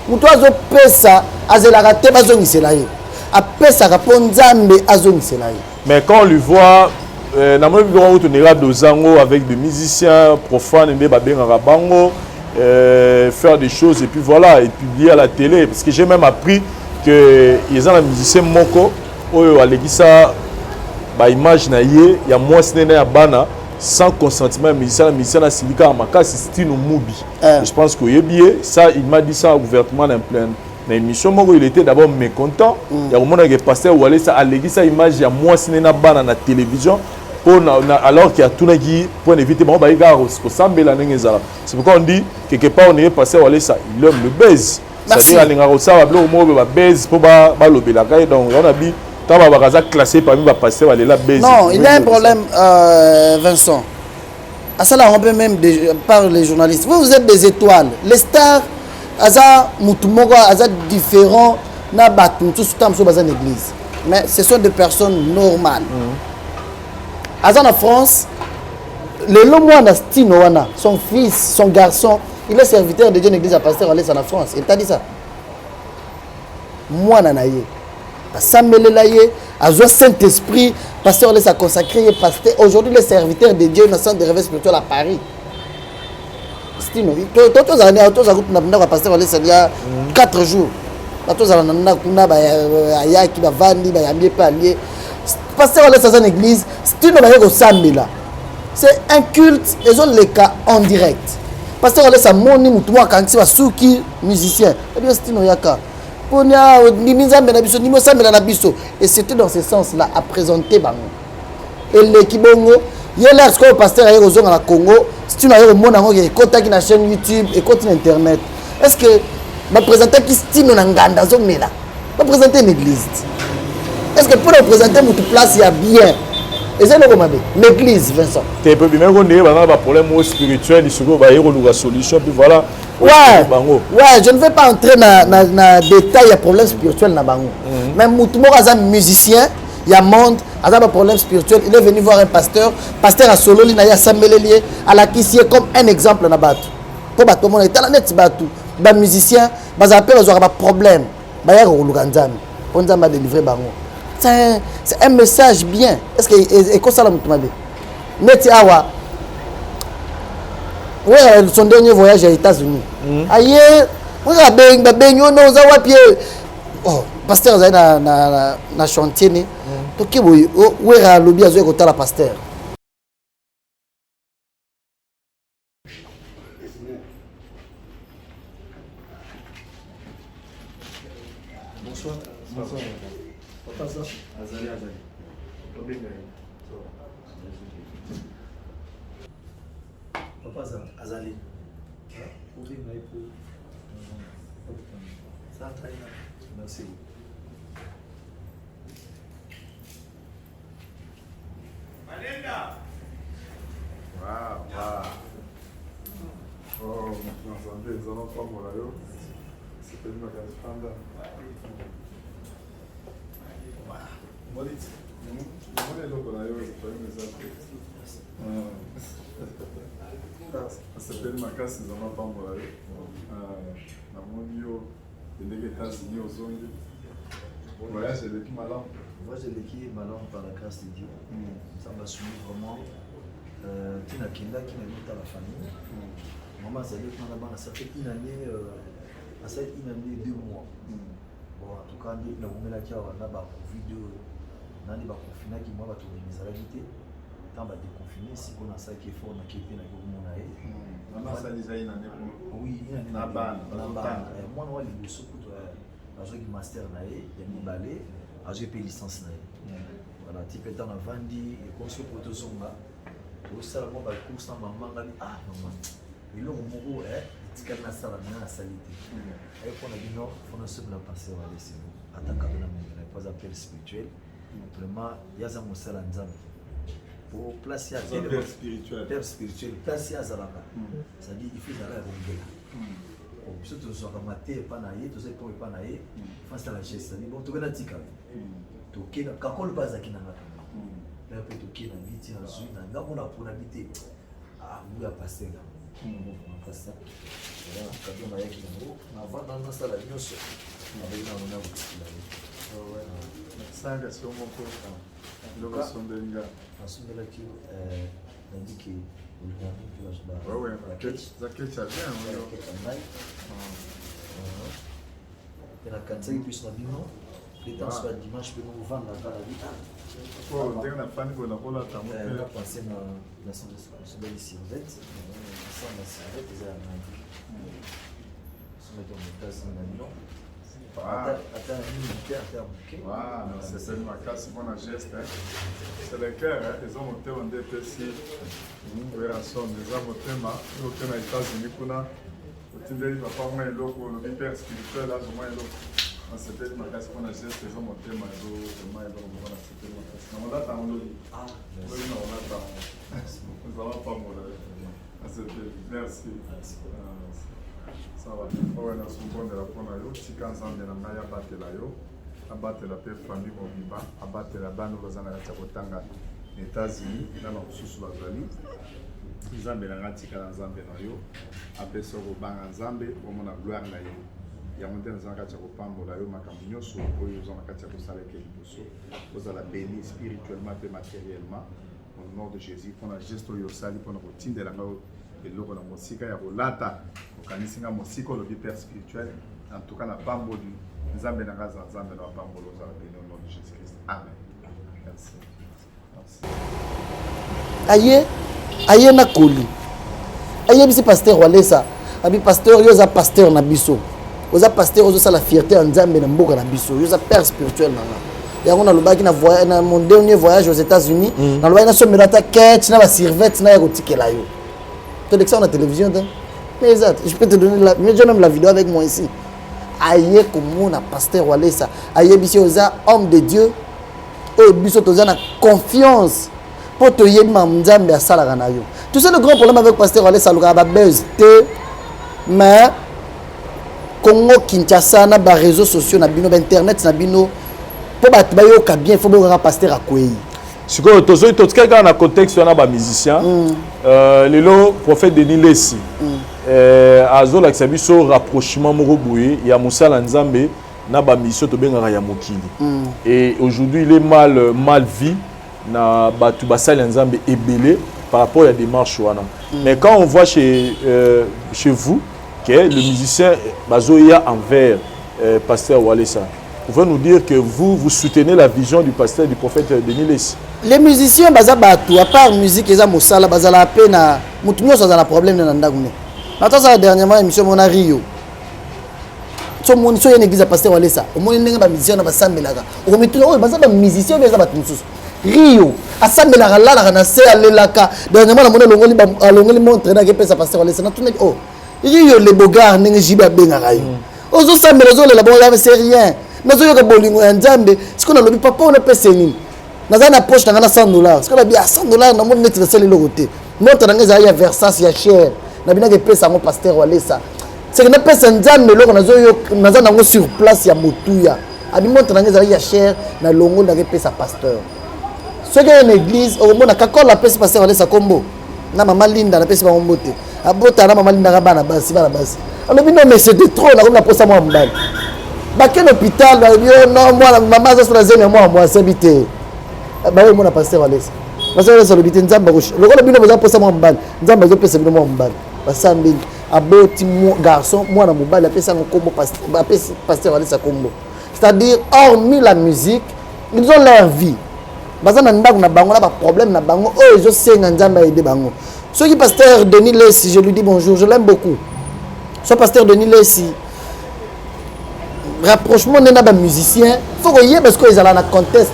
Moutou azo pesa, azela raté, bazongi selaye. A pesa rapon zambe, azongi selaye. Mais quand on lui voit, na moi on tournera dozango avec des musiciens profanes, et bango, faire des choses et puis voilà, et publier à la télé. Parce que j'ai même appris que ils ont un musicien moko, oyo à l'église ba image na ye ya mwasi na ya bana sans consentement musicien na silika makasi style mubi. Je pense que yebié ça il m'a dit ça ouvertement en plein na émission moko il était d'abord mécontent. Il y a au monde que pasteur Walesa a légué sa image ya mwasi na bana na télévision alors qu'il y a tout qui pour éviter bon c'est pourquoi on dit quelque part on est passé à ça il aime le baise c'est-à-dire alinga ça va bloquer baise pour lobela donc on a dit quand on va classer parmi va passer à la baise. Non, il y a un problème Vincent. À ça là on peut même par les journalistes. Vous êtes des étoiles. Les stars aza mutumogo aza différents na batu tout ce temps sur bazan église. Mais ce sont des personnes normales. Aza en France, le Lomwana Stino wana, son fils, son garçon, il est serviteur de Dieu en église à pasteur à l'Est en France. Il t'a dit ça. Moi nanaye. Samuel Laye, Azo Saint-Esprit, pasteur à l'Est a consacré pasteur. Aujourd'hui, le serviteur de Dieu dans le centre de réveil spirituel à Paris. Stino, tous les années, tous les années, pasteur à l'Est il y a 4 jours. Tous les années, il y a qui va vendre, il y a mieux parler. Pasteur à l'Est dans une église, Stino va y Samuel. C'est un culte, ils ont les cas en direct. Pasteur à l'Est a moni mutuwa quand il va souki musicien. Eh bien, Stino Yaka. Et c'était dans ce sens-là à présenter Bango. Et l'équipe Bongo, il y a l'air que le pasteur a aux à Congo, si tu n'as pas de qui est la chaîne YouTube et continue Internet. Est-ce que je présenter qui style dans Nganda Zomela? Je présenter une église. Est-ce que pour le présenter notre place il y a bien? Et c'est l'église, Vincent. Tu peux bien qu'on ait un problème spirituel, il se trouve une solution, puis voilà. Ouais, je ne vais pas entrer dans les détails, il y a un problème spirituel dans Bango. Mais Moutoumor est un musicien, il y a un monde, il y a un problème spirituel. Il est venu voir un pasteur à Solo, il y a Samuel Lié, à la qui est comme un exemple dans Batou. Pour Batou, on est à la net, Batou. Les musiciens, ils appellent, ils ont un problème. Ils ont un délivré Bango. C'est un message bien. Est-ce que c'est comme ça la Moutoumor? Neti Awa. Oui, son dernier voyage aux États-Unis. Aïe, on a baigné, on a pied. Oh, pasteur na chantier ni. Donc où est le lobby à jouer côté la pasteur. Bonsoir. Bonsoir. Papa ça. Azali. Papa ça. Azali. Merci. Manenda. Wow. Oh, nous allons pas mourir. C'est une magazine. asepeli makasi eza mapambola yo namoni yo endenge États-Unis ozongi voyage eleki malamu. Voyage eleki malamu par la grâce de Dieu. Ça m'a soumis vraiment tina kendaki na lita la famille. Maman azali kuna bana ça fait une année 2 mois. Bon en tout cas na bomelaki awa na ba covid nani ba confiné ki moi ba to ezalaki te tant ba déconfiné si qu'on a ça qui est fort na kepe na ko mona e maman ça déjà une année oui une année na ban moi no wali boso kuto azo ki master na e ya mibale azo pe licence na e voilà type étant na vandi et construit poto zonga au sala mo ba course na mamanga ni maman ilo mo tikali na sala na salite et pour na bino fona se la passer à laisser attaquer na mena pas appel spirituel vraiment yaza mosala nzambe pour placer à père spirituel placer à zalaka ça dit il faut zala rongela surtout sur la maté pas naïe tout ça pour pas naïe face à la geste ça dit bon to na tika to kena kakol baza kinanga là peut to kena biti en zui na ngamo pour habiter vous a passé là on passe ça voilà quand on a yaki ngo avant dans ça la nyonso avec na on a ouais sanga sur mon poste location de nga asumela ki indiqué ouais ça que ça vient et la cancer plus na bino les temps soit dimanche peut nous vendre dans la vie oh dès na fan ko na kola ta mo na penser na son de ici en fait ça na c'est ça na son de ton place na non c'est ma casse, mon geste. C'est le cœur, ils ont monté en DPC. Nous verrons les hommes au thème, nous sommes aux États-Unis. Au Tindeli, ma femme est là, le hyper spirituel, là, je m'en ai là. C'était ma casse, mon geste, ils ont monté ma dos, je m'en ai là, c'était ma casse. On attend, on dit. Oui, non, on attend. Nous allons pas mourir. Merci. Ça va. On a son bon de la première yo. Si quand on est dans la batte là yo, abattre la paix famille Mobiba, abattre la bande aux années à Tchakotanga, États-Unis, dans le sous la Zali. Zambé na ngatika na Zambé na yo, apeso ko banga Zambé, au mon gloire na yo. Ya monté na zanga Tchakopambo la yo makambo nyoso, oyo zo na katia ko sala ke liboso. Vous allez béni spirituellement et matériellement. Au nom de Jésus, pour la gestion yo sali pour notre routine de la et l'eau na mosika ya bolata okanisinga mosika le père spirituel en tout cas na pambo du nzambe na ngaza nzambe na pambo za béni au nom de Jésus Christ. Amen. Merci. Aye na koli. Aye bisi pasteur Walesa. Abi pasteur yo za pasteur na biso. Oza pasteur ozo la fierté en nzambe na mboka na biso. Yo za père spirituel na nga. Yango na lobaki na voyage na mon dernier voyage aux États-Unis, na lobaki na somela ta quête na ba servette na ya kotikela yo. De ça on a télévision mais exact, je peux te donner mais je donne la vidéo avec moi ici. Aïe comme on a pasteur Walesa, aïe bisi oza homme de Dieu. Et biso toza na confiance pour te yema nzambe ya sala kana yo. Tu sais le grand problème avec pasteur Walesa loka ba buzz te mais Congo Kinshasa na ba réseaux sociaux na bino ba internet na bino pour ba yoka bien faut ba pasteur akwei. Si tu as un contexte, tu as un musicien. Le prophète Denis Lessi. Azo la xabiso rapprochement moroboué. Il y a Moussa Lanzambe. Na ba mission to benga ya mokili. Et aujourd'hui il est mal vu. Na batu basal Lanzambe ebelé par rapport à la démarche wana. Mais quand on voit chez vous que le musicien bazoya envers pasteur Walesa. Vous pouvez nous dire que vous soutenez la vision du pasteur du prophète Denis Lessi. Les musiciens baza batu à part musique eza mosala baza la pena mutu nyoso za na problème na ndagune. Nata ça dernièrement émission mona Rio. So moni so yene église pasteur Walesa. O moni ndenga ba musicien na basambelaka. O mituna o baza ba musicien baza batu mususu. Rio asambelaka la na se alelaka. Dernièrement na mona longoli montre na ke pesa pasteur Walesa na tuna oh. Rio le bogar ndenge jiba benga rayo. Ozo sambela zo le la bon c'est rien. Nazo yoka bolingo ya nzambe siko na lobi papa on pesa nini. Naza na poche na $100. Siko na bia $100 na mo net na seli lokote. Montre na ngeza ya Versace ya cher. Na bina ke pesa mo pasteur Walesa. C'est que na pesa nzambe loko nazo yo naza na sur place ya motuya. Abi montre na ngeza ya cher na longo na ke pesa pasteur. Ce que une église au mona kakol la pesa pasteur Walesa kombo. Na mama Linda na pesa ba mbote. Abota na mama Linda ka bana basi. Alors bino mais c'est de trop na comme la posa mo mbali. Baké l'hôpital, non, moi, maman, ça se faisait, moi, c'est habité. Bah oui, moi, on a passé à l'aise. Parce que c'est l'habité, nous avons le rôle de nous avons mon bal. Nous avons besoin de passer mon bal. Parce que un petit garçon, moi, dans mon bal, il a fait ça en combo, pasteur à l'aise à combo. C'est-à-dire, hormis la musique, ils ont leur vie. Parce que nous avons un problème, nous avons oh, je sais, nous avons aidé. Ceux qui pasteur Denis Lessi, je lui dis bonjour, je l'aime beaucoup. Ce pasteur Denis Lessi, rapprochement n'est pas musicien faut que y parce que ils allaient dans conteste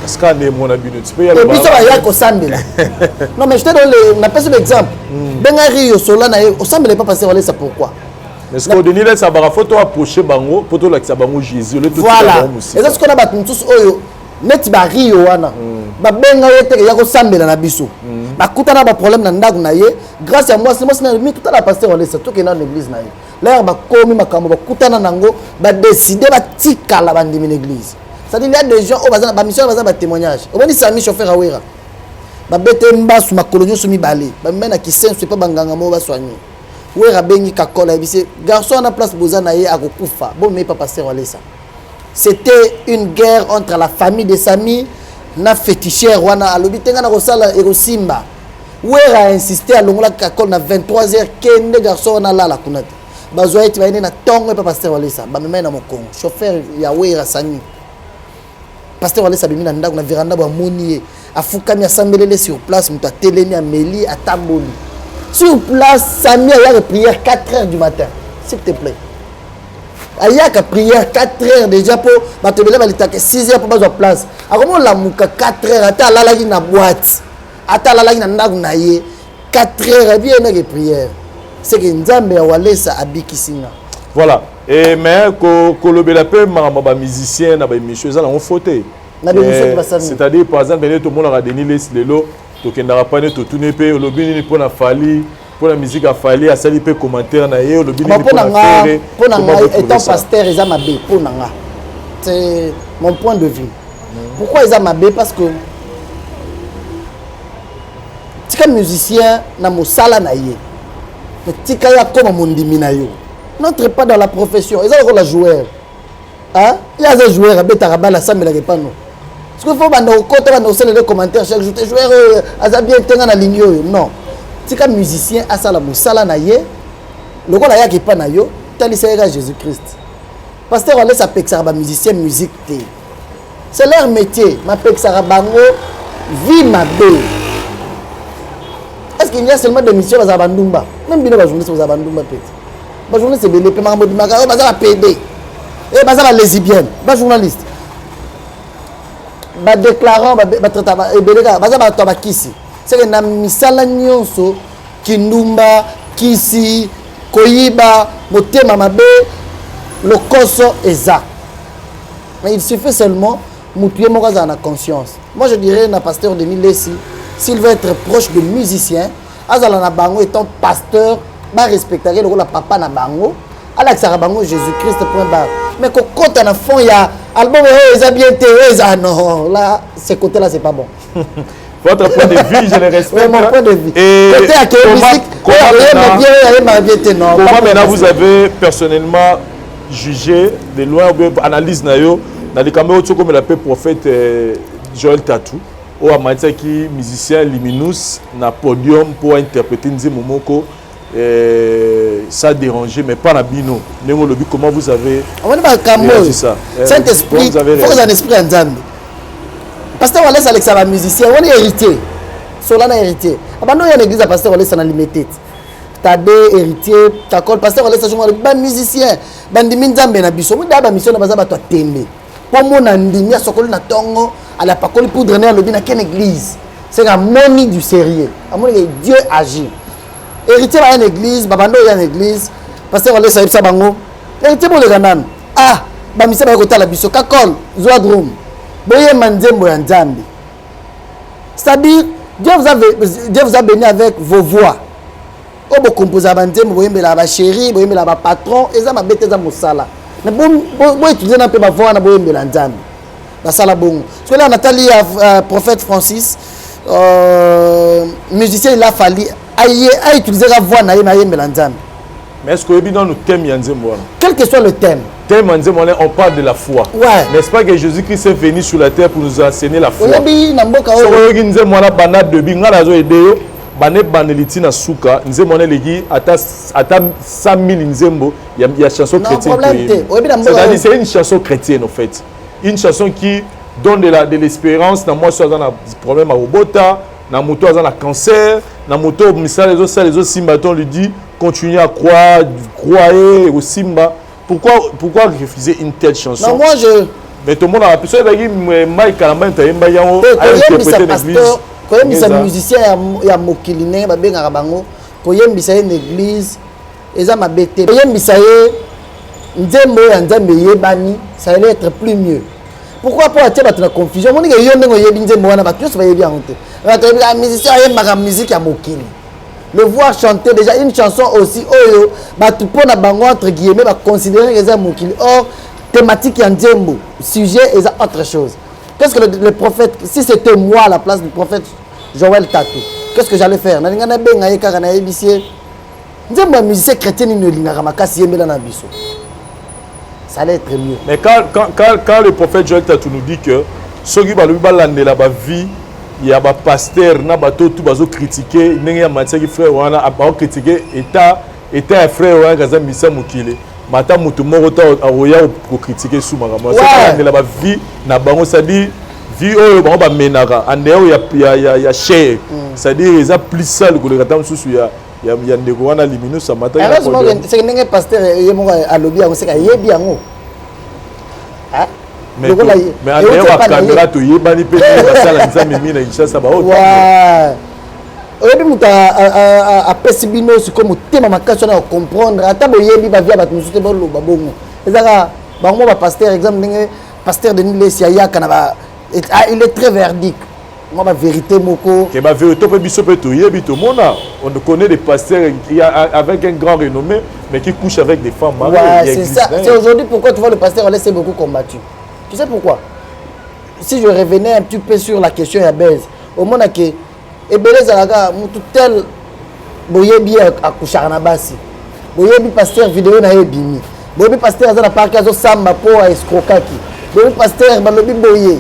est-ce qu'on est mon habitude tu peux y aller non mais je te donne on a pas un exemple benga Rio Sola na au semble pas passer ça pourquoi mais ce qu'on Denis là ça va photo approcher bango photo là que ça bango Jésus le tout voilà et ça ce qu'on a battu tous oyo net ba Rio wana ba benga yete ya ko sambela na biso ba kutana ba problème na ndaku na ye grâce à moi c'est moi c'est mi tout la pasteur Walesa tout que dans l'église na ye là ba komi makambo ba kutana nango ba décider ba tikala ba ndimi l'église c'est-à-dire il y a des gens au bazana ba mission bazana ba témoignage au bani sami chauffeur awera ba bete mbasu makolonyo sumi balé ba mena ki sense pas banganga mo ba soigner wera bengi kakola bise garçon na place bozana ye akokufa bon mais pas pasteur Walesa. C'était une guerre entre la famille de Sami na féticheur wana alobi tenga na kosala erosimba wera a insisté à longola kakol na 23h kende garçon na la kunati bazwa eti baine na tongo pa pasteur Walesa ba mema na mokongo chauffeur ya wera Sami pasteur Walesa bimi na ndako na veranda ba monier afukami asambelele sur place muta telemi ameli atamboli sur place Sami a la prière 4h du matin s'il te plaît ayaka prière 4 heures déjà pour batebele balitaka 6 heures pour bazwa place akomo la muka 4 heures ata alalaki na boîte ata alalaki na ndako na ye 4 heures bien na prière c'est que nzambe ya walesa abikisinga voilà et mais kolobela pe ba musicien na ba émission ça na on faute c'est-à-dire par exemple benito tout le monde a Denis Lelo to kendara pa ne to tourner pe lobi ni pour na fali pour la musique a fallu à saluer peu commentaire na ye lobi ni pour na étant pasteur ils a mabé pour na c'est mon point de vue pourquoi ils a mabé parce que tika musicien na mosala na ye tika ya comme mondimi na yo n'entre pas dans la profession ils ont la joueur hein il y a des joueurs à betarabala ça mais la repano parce que faut banda okota banda osala les commentaires chaque jour joueur aza bien tenga na ligne yo non tika musicien asala mosala na ye lokola ya ki pa na yo talisa ya Jésus Christ pasteur on laisse apexer ba musicien musique té c'est leur métier ma pexer bango vie ma bé est-ce qu'il y a seulement des missions à Bandumba même bien ba journaliste aux Bandumba peut ba journaliste c'est belé pe ma modi maka ba za PD et ba za lesbienne ba journaliste ba déclarant ba trata ba ebeleka ba za ba to ba kisi c'est que na misala nyonso kindumba kisi koyiba motema mabe lokoso eza mais il suffit seulement mutué moko za na conscience moi je dirais na pasteur Denis Lessi s'il veut être proche de musicien azala na bango étant pasteur ba respecter le la papa na bango alaxara bango Jésus-Christ point barre mais kokota na fond ya album eza bien té eza non là ce côté là c'est pas bon. Votre point de vue, je le respecte. Oui, mon point de vue. Et comment maintenant vous avez personnellement jugé de loin, analyse nayo, dans les caméras comme l'appelle prophète Joël Tatou, ou à Maïtia qui musicien Luminous na podium pour interpréter Nzembo Moko, ça a dérangé, mais pas la bino. Comment vous avez réagi ça? Saint-Esprit, il faut que un esprit en Zambie. Pasteur Wallace Alexa va musicien, on est héritier. Solana héritier. Abandon il y a une église à pasteur Wallace en limité. Tade héritier, takol pasteur Wallace joue ban musicien, bandimi nzambe na biso. Muda ba mission na baza ba to tembe. Pour mon andimi a sokoli na tongo, ala pakoli pour drainer lobi na quelle église. C'est un moni du sérieux. Amoni Dieu agit. Héritier va une église, babando il y a une église, pasteur Wallace sa bango. Héritier pour le ganan. Ah, ba mission ba ko tala biso kakol, zoadrum. C'est-à-dire, Dieu vous a béni avec vos voix. Quand vous composez vous avez la chérie, vous avez la patron, et ça m'a bêté dans mon sala. Mais vous étudiez un peu ma voix, vous avez la nzambe. La sala bon. Parce que là, Nathalie, prophète Francis, musicien, il a fallu utiliser la voix, la nzambe. Mais est-ce que vous avez dans le thème Yanzembo? Quel que soit le thème. On parle de la foi. Ouais. N'est-ce pas que Jésus-Christ est venu sur la terre pour nous enseigner la foi? Oui, c'est une chanson chrétienne en fait. Une chanson qui donne de l'espérance. Dans moi, dans un problème à Robota, dans moto dans un cancer, dans moto les autres Simba on lui dit continuez à croire, croyez au Simba. Pourquoi refuser une telle chanson? Non, moi je. Mais tout le monde a appris ça. Mike Kalamba, tu as interprété l'église. Quand il y a un musicien, il y a Mokiline, il y a Benarabango. Quand il y a une église, il y a ma bête. Quand il y a Nzembo et Nzembe Yebani, ça allait être plus mieux. Pourquoi pour attirer la confusion? On dit que Nzembo et bien honte. Un musicien, il y a une musique à Mokili. Le voir chanter déjà une chanson aussi, oh, bah tout pour la bango entre guillemets, bah considérer que c'est Mokili. Or, thématique en Nzembo, sujet et autre chose. Qu'est-ce que le prophète, si c'était moi à la place du prophète Joël Tatou, qu'est-ce que j'allais faire? Nzembo musicien chrétien ne l'ingaramaka yemela na biso. Ça allait être mieux. Mais quand le prophète Joël Tatou nous dit que ceux qui balande la vie, il y a des pasteurs, qui ont critiqué, il y a des frères qui ont critiqué l'État, frère qui ont mis Mokile. Mata mutu moko ta aroya ko critiquer sous marama c'est la vie na bango ça dit vie oyo bango ba menaka andeo ya cher c'est à dire ils a plus ça le kata mususu ya ndeko wana Luminous Samata. Heureusement c'est que pasteur yemo a lobby on sait que yebi yango. Hein? Mais on va caméra to yebani pe basala nzambe mina Kinshasa ba autre. Ouais. Oyebi muta a pesibino c'est comme tema makasi na comprendre ata boyebi ba via ba musuté ba loba bongo. Ezaka ba mo ba pasteur exemple ndenge pasteur Denis Lesiaya kana ba il est très verdict. Moi ma vérité moko. Que ba vérité pe biso pe to yebi to mona. On connaît des pasteurs avec un grand renommé mais qui couchent avec des femmes mariées. Ouais, c'est ça. C'est aujourd'hui pourquoi tu vois le pasteur on laisse beaucoup combattu. Tu sais pourquoi? Si je revenais un petit peu sur la question ya Bez, au moins que ebele zalaka mutu tel boyebi akushaka na basi. Boyebi pasteur vidéo na yebimi. Boyebi pasteur azana parki azo samba po a escrokaki. Boyebi pasteur balobi boye.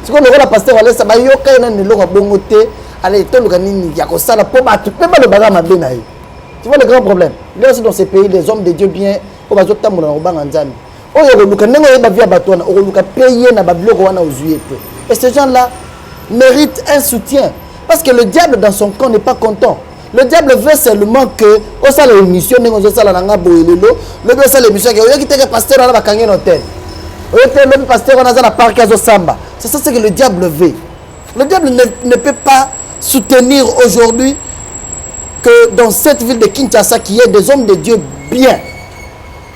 Siko lokola pasteur wala sa bayoka na neloko bongo te, allez toluka nini ya kosala po batu pe ba le baga mabe na ye. Tu vois le grand problème. Là aussi dans ces pays des hommes de Dieu bien ko bazotambola na obanga nzambe. Et ces gens-là méritent un soutien. Parce que le diable dans son camp n'est pas content. Le diable veut seulement que, au sein de l'émission, le c'est ça que le diable veut. Le diable ne peut pas soutenir aujourd'hui que dans cette ville de Kinshasa, qu'il y ait des hommes de Dieu bien.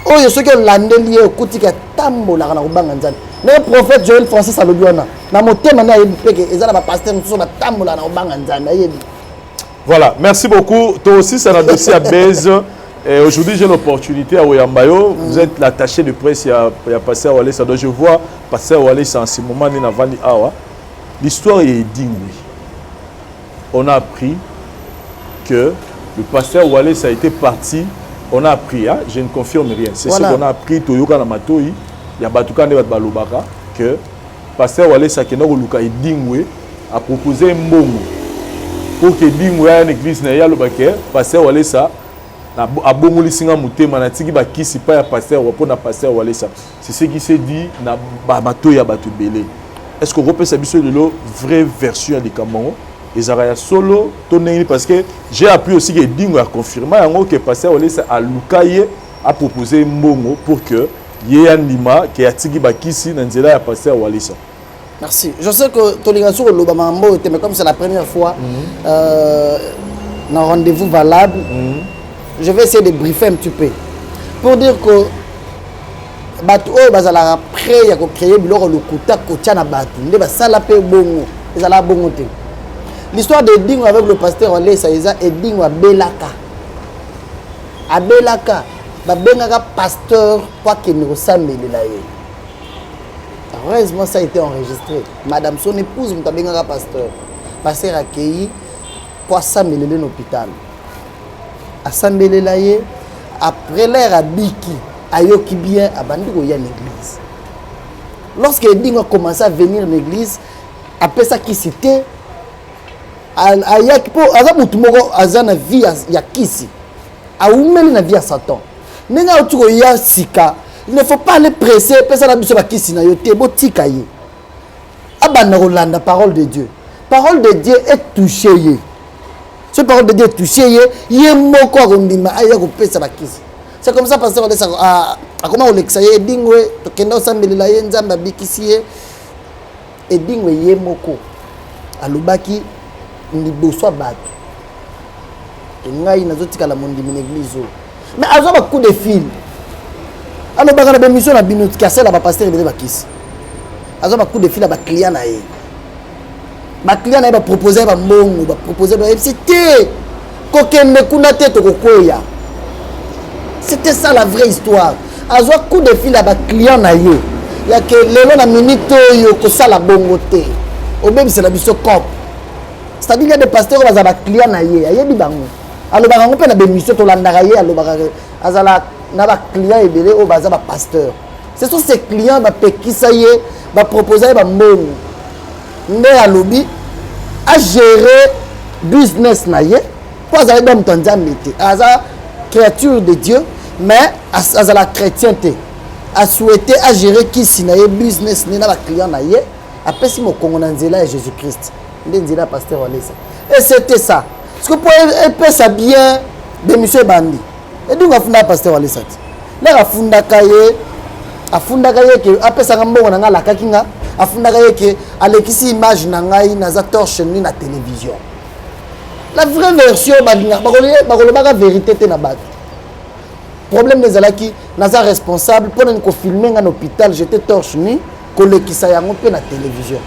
Oh, il y a ceux qui ont l'année liée au quotidien. Le prophète Joël Francis a le bien. Voilà, merci beaucoup. Toi aussi, ça a dossier à Bez. Aujourd'hui, j'ai l'opportunité à Oyambayo. Vous êtes l'attaché de presse, il y a Pasteur Walesa. Donc, je vois Pasteur Walesa en ce moment, l'histoire est digne. On a appris que le Pasteur Walesa a été parti. On a appris, hein? Je ne confirme rien. C'est voilà. Ce qu'on a appris, Toyoka Namatoi, il y a Batouka Nebat Balobaka, que Pasteur Walesa Kenoro Luka et Dingwe a proposé un mbongo pour que Dingwe ait une église na Yalobake, Pasteur Walesa a bongo lisinga mouté manatiki ba kisi pa ya Pasteur ou na Pasteur Walesa. C'est ce qui s'est dit na Bamatoya Batubele. Est-ce qu'on repère sa biso de l'eau vraie version de Cameroun? Et Zaraya solo toné parce que j'ai appris aussi que Dingo a confirmé que Pasteur Walesa a Lukaye a proposé Mbongo pour que Yeyan Lima qui a tigi bakisi nanzela ya Pasteur Walesa. Merci. Je sais que Tolingaso Lobamambo était mais comme c'est la première fois dans rendez-vous valable, je vais essayer de briefer un petit peu pour dire que Batu bazala après ya ko créer biloko lokuta ko tiana batu nde basala pe bongo ezala bongo te. L'histoire de Dingo avec le pasteur Walesa et Dingo à Belaka. À Belaka, Babengaka pasteur quoi qu'il ne ressemble de là. Heureusement ça a été enregistré. Madame son épouse Babengaka pasteur. Pasteur accueilli pour s'amener dans l'hôpital. À s'amener là après l'air à Biki, à Yoki bien à Bandiko y a l'église. Lorsque Dingo a commencé à venir à l'église, après ça qui c'était ayaki po aza mutu moko aza na vie ya kisi aumeli na vie ya Satan nenga otuko ya sika il ne faut pas aller presser pesa na biso ba kisi na yo te botika ye abana rolanda parole de Dieu est touchée ye ce parole de Dieu est touchée ye moko akondima aya ko pesa ba kisi c'est comme ça parce que ça a comment on l'exaye Dingwe to kenda osambelela ye nzamba bikisi ye et Dingwe ye moko alubaki liboso bato ngai nazotika la mondi min église mais azo ba coup de fil alors ba na mission na bino kasela ba pasteur bele ba kisi azo ba coup de fil ba client na ye ba client na ye ba proposer ba mbongo ba proposer ba c'était kokende kuna te to kokoya c'était ça la vraie histoire azo coup de fil ba client na ye ya que lelo na minute yo ko sala bongo te obemi c'est la biso cop. C'est-à-dire qu'il y a des pasteurs qui ont des clients naïe, ayebi bango. Alors bango pe na bémission to landaka ye, alors azala na ba client ebele o baza ba pasteur. Ce sont ces clients ba pekisa ye, ba proposer ba mbongo. Nde alobi a gérer business naïe, pas azala dom tonzambe te. Aza créature de Dieu, mais azala chrétienté. A souhaité à gérer qui sinaye business na ba client naïe, après si mo kongo na nzela ya Jésus-Christ. Et c'était ça. Parce que pour épée ça bien de monsieur Bandi. Et donc afunda pasteur Walesa. Là afunda kaye que après ça ngambongo na la kakinga afunda kaye que alekisi image na ngai na za torche ni na télévision. La vraie version bakoloba vérité te na bato. Problème des alaki naza responsable pour nous filmer en hôpital j'étais torche ni kolekisa yango pe na télévision.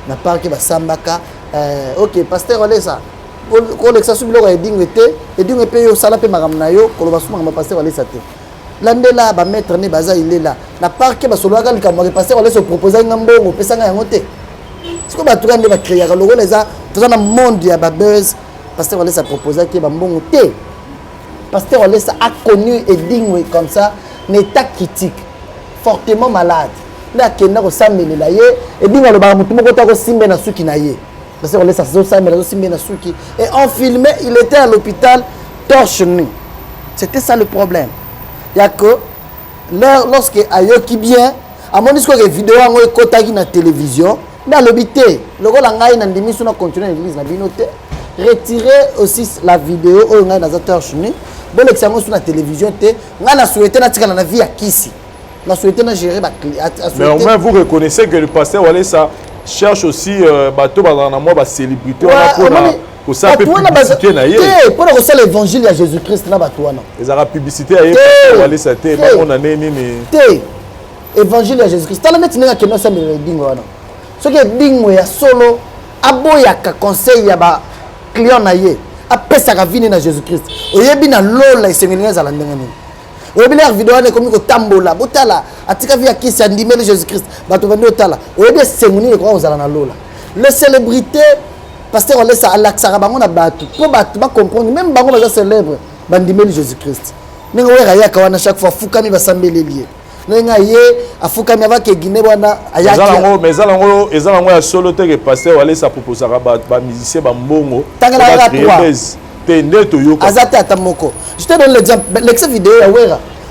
Na part que basambaka OK pasteur Walesa kolekisa subilo ka edingo pe yo sala pe makamna yo koloba suma ma pasteur Walesa te. Landela ba maître ne baza il est là. Na part que basoloka likamwa pasteur Walesa proposer ngambongo pesa nga yango te. Ce que bato ngande ba créer logo les a dans un monde ya ba buzz pasteur Walesa proposer que ba mbongo te. Pasteur Walesa a connu Edingwe comme ça, un état critique, fortement malade. Là, il y a un samedi là, et bien le bar, tout le monde a simbe na suki na ye. Pasteur Walesa simbe na suki. Et on filmait, il était à l'hôpital torche nu. C'était ça le problème. Il y a que lorsque ayo qui bien, à mon discours que vidéo en kotaki na télévision, mais à l'hôpital, le rôle en gagne na demi sur continuer l'église na binoté. Retirer aussi la vidéo au ngai na torche nu. Bon l'examen sur la télévision te ngana souhaité na tika na vie à kisi na souhaité na gérer ba mais au moins vous reconnaissez que le pasteur Walesa cherche aussi bateau dans moi ba célébrité pour ça peut publicité na yé pour que l'évangile à Jésus-Christ na bateau wana les ara publicité à yé Walesa te ba on a nini te évangile à Jésus-Christ tala net ninga keno sa me dingo wana ce que dingo ya solo aboya ka conseil ya ba client na yé après ça vient na Jésus-Christ oyebi na lola isengeli za la ndengani oyebi la vidéo ne komi ko tambola botala atika via kisi andimeli Jésus-Christ bato bandi otala oyebi senguni ko ozala na lola les célébrités pasteur Walesa alaxara bango na bato po bato ba comprendre même bango ba célèbre bandimeli Jésus-Christ ninga wera ya kawana chaque fois fukami basambeli lié ninga ye afukami avake Guinée bwana ayaki mais ezalango ya solo te que pasteur Walesa proposera ba musicien ba mbongo tangala tende to yoka azate atamoko je te donne l'exemple vidéo ya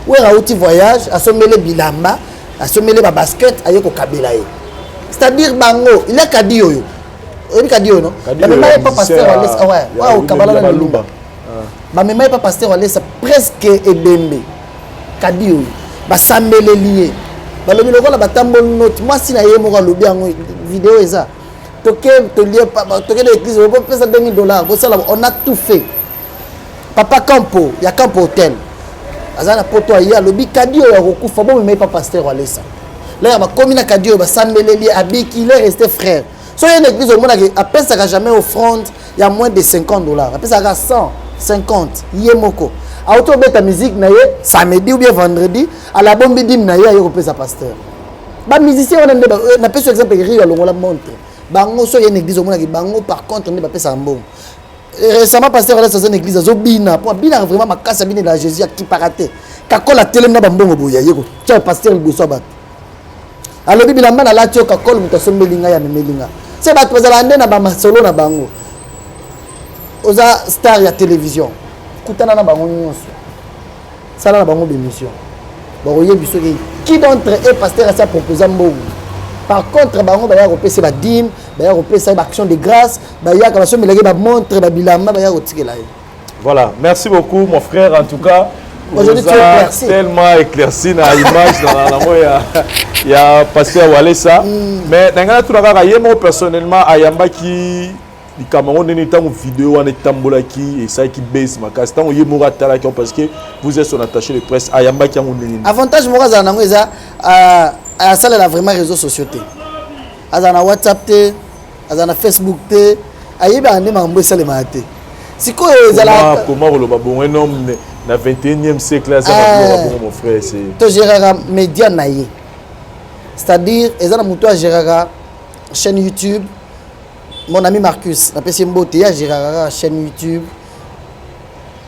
wera outi voyage asomele bilamba asomele ba basket ayeko kabela ye c'est-à-dire bango il a kadi yoyo il kadi yoyo non mais même pas pasteur Walesa ouais kabala na lumba ba même pas pasteur Walesa presque ebembe kadi yoyo basambele lié balobi lokola batambo note moi si na ye moko lobi yango vidéo eza toke l'église on peut payer $2000 on a tout fait papa Campo il y a Campo Hotel azana poto ya lobi kadio ya kokufa bon mais pas pasteur Walesa là ba komi na kadio ba sambele lié abiki il est resté frère so une église au monde après ça jamais offrande il y a moins de $50 après ça 150 yemoko auto beta musique na ye samedi ou bien vendredi à la bombe dim na ye yo pesa pasteur ba musicien on na pesa exemple ri longo la montre bango so une église au monde bango par contre on ba pesa mbongo récemment pasteur là dans une église azobina pour bina vraiment makasa bina la Jésus qui paraté kakola télé na ba mbongo boya yeko tiens pasteur liboso ba alobi bilamba na latio kakola mutasombelinga ya memelinga c'est ba tozala ndena ba masolo na bango oza star ya télévision kutana na bango nyonso sala na bango d'émission baroye biso qui d'entre eux pasteur a proposé mbongo par contre bango baya repese ba dîme baya repese ba action de grâce baya ka baso melage ba montre ba bilamba baya kotikela ye. Voilà, merci beaucoup mon frère en tout cas. Aujourd'hui tu es tellement éclairci dans l'image dans la il y a pasteur Walesa mais nangana tout nakaka yemo personnellement ayamba qui le Cameroun n'est pas une vidéo en étambola qui et ça qui baisse ma casse tant yemo ratala parce que vous êtes son attaché de presse ayamba qui a un avantage moi za nango eza à ça là vraiment réseaux sociaux té azana WhatsApp té azana Facebook té ayeba ande mambo ça le maté siko ezala comment le babon un homme na 21e siècle là ça mon frère c'est to gérera média naie c'est-à-dire ezana muto gérera chaîne YouTube mon ami Marcus la PC Mbote ya gérera chaîne YouTube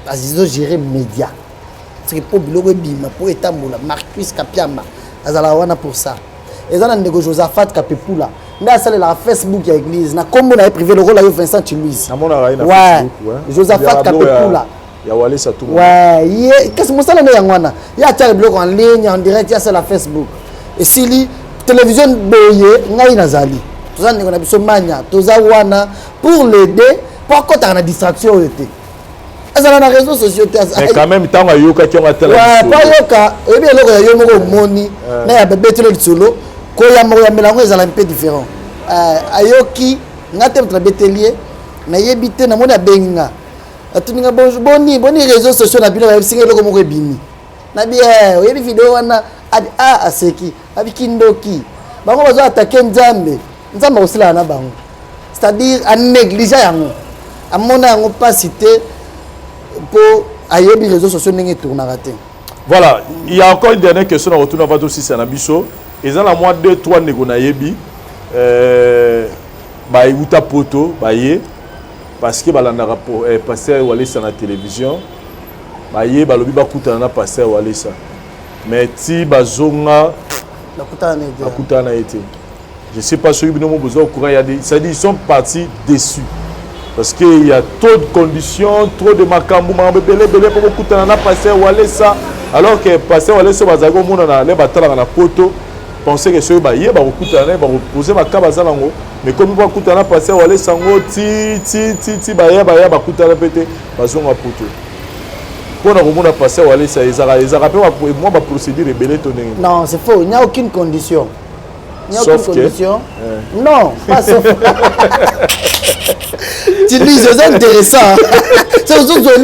azizo gérer média c'est pour biloko bima pour etambola Marcus Kapiamba azala wana pour ça ezana ndeko Josaphat Kapepula nda sala la Facebook ya église na kombo na privé le rôle ya Vincent Louis na mona raina Facebook Josaphat Kapepula ya Walesa tout ouais qu'est-ce que ça na yangwana ya tia biloko en ligne en direct ya la Facebook et sili télévision boye ngai nazali tozana ndeko na biso manya toza wana pour l'aider pourquoi tu as une distraction ça na réseaux sociaux mais quand même tant ayoka qui on a tellement ouais pas yoka et bien loko yo moko moni na ya bébé telo tsolo ko ya mo ya melango ezala un peu différent ayoki ngate mtra betelier na yebite na mona benga atuninga boni réseaux sociaux na bino ba singa loko moko ebimi na bien oyebi vidéo wana aseki abikindoki bango bazo attaquer nzambe osila na bango c'est-à-dire à négliger yango amona yango pas cité pour ayebi réseaux sociaux n'engé tourner raté. Voilà, il y a encore une dernière question à retourner avant aussi c'est Nabiso. Et dans la mois 2-3 nego na yebi ba uta poto ba ye parce que balanda rapport passer wale ça na télévision ba ye ba lobi ba kutana na passer wale ça. Mais ti bazonga la kutana été. Je sais pas si nous besoin au courant il y a des ça dit ils sont partis déçus. Parce qu'il y a trop de conditions, trop de macambou, belé pour beaucoup de passer ou ça. Alors que passer ou ça, bazago mona na batala na poto, penser que ce baye ba beaucoup de ba poser ma kabaza nango, mais comme ba kutana passer ou sango ti baye ba kutana pété bazonga poto. Pour na komona passer ou ça ils rappellent moi ba procédure belé toné. Non, c'est faux, il n'y a aucune condition. Il n'y a aucune condition. Non, pas sauf. Tu dis, c'est intéressant. C'est aussi que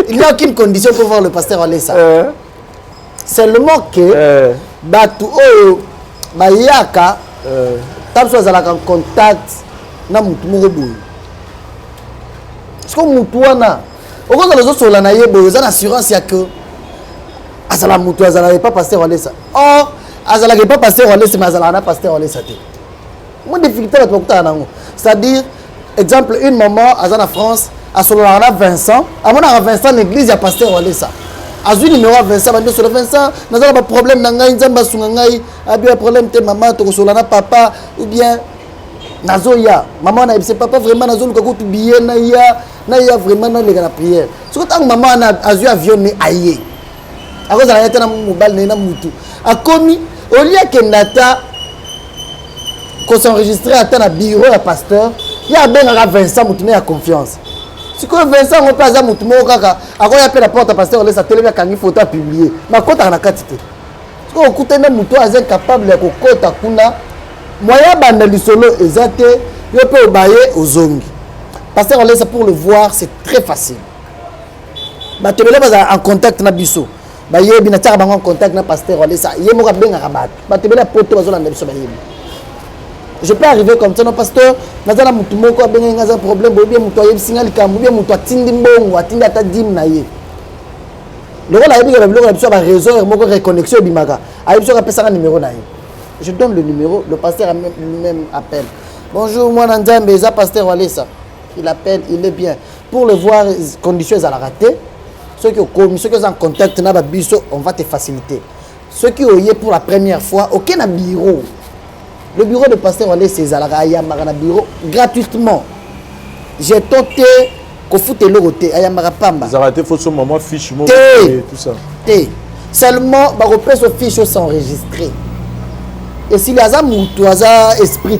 il n'y a aucune condition pour voir le pasteur aller ça. Seulement que Batu Bayaka Tapso Zalaka en contact na mutu moroboy. Parce que mutu wana au cas les autres sur la naïe boy, ça assurance ya que Azala mutu azala pas pasteur aller ça. Or Azala pas pasteur aller ça mais Azala na pasteur aller ça. Moi difficulté la tokuta nango. C'est-à-dire exemple une maman azana France a solana Vincent, à mon Vincent l'église ya pasteur aller ça. Azui numéro Vincent bando sur Vincent, nazala pas problème na ngai nzamba sunga ngai, abi problème te maman to solana papa ou bien nazoya. Maman na c'est papa vraiment nazo luka ko billet na ya vraiment na la prière. Ce que tant maman na azui avion mais aïe. À cause la yata na mobile na mutu. A commis au lieu que nata qu'on s'enregistrait à un bureau à pasteur, il y a bien un Vincent Moutoumé à confiance. Si que Vincent on passe à Moutoumé au caca, après il appelle la porte à pasteur, on laisse sa télé quand il faut publier. Mais quand on a quantité, si on écoute un mouton incapable de côté à kuna, moyen bandel du solo exact, il peut obayer aux zongi. Pasteur on laisse pour le voir, c'est très facile. Bah tu es là en contact na biso. Bah il y a bien en contact na pasteur on laisse. Il y a mon bien à rabat. Bah tu es là pour toi sur la biso bah je peux arriver comme ça, non, pasteur. Nazala mutu moko abenga ngaza problème, bien mutu ayebi singali kambu, bien mutu atindi mbongo, atindi ata dim na ye. Le rôle ayebi que le biso ba réseau moko reconnexion bimaka. Ayebi so apesa numéro na ye. Je donne le numéro, le pasteur lui-même appelle. Bonjour, moi Nzambe, eza pasteur Walesa. Il appelle, il est bien. Pour le voir conditions à la rater, ceux qui ont commis, ceux qui sont en contact na ba biso, on va te faciliter. Ceux qui ont eu pour la première fois, aucun bureau. Le bureau de pasteur Wale César Ayamara bureau gratuitement. J'ai tenté qu'on foute l'oroté Ayamara Pamba. Vous arrêtez faut son maman fiche moi et tout ça. Seulement bah repère ce fiche s'enregistrer. Et si les azam ou toi as esprit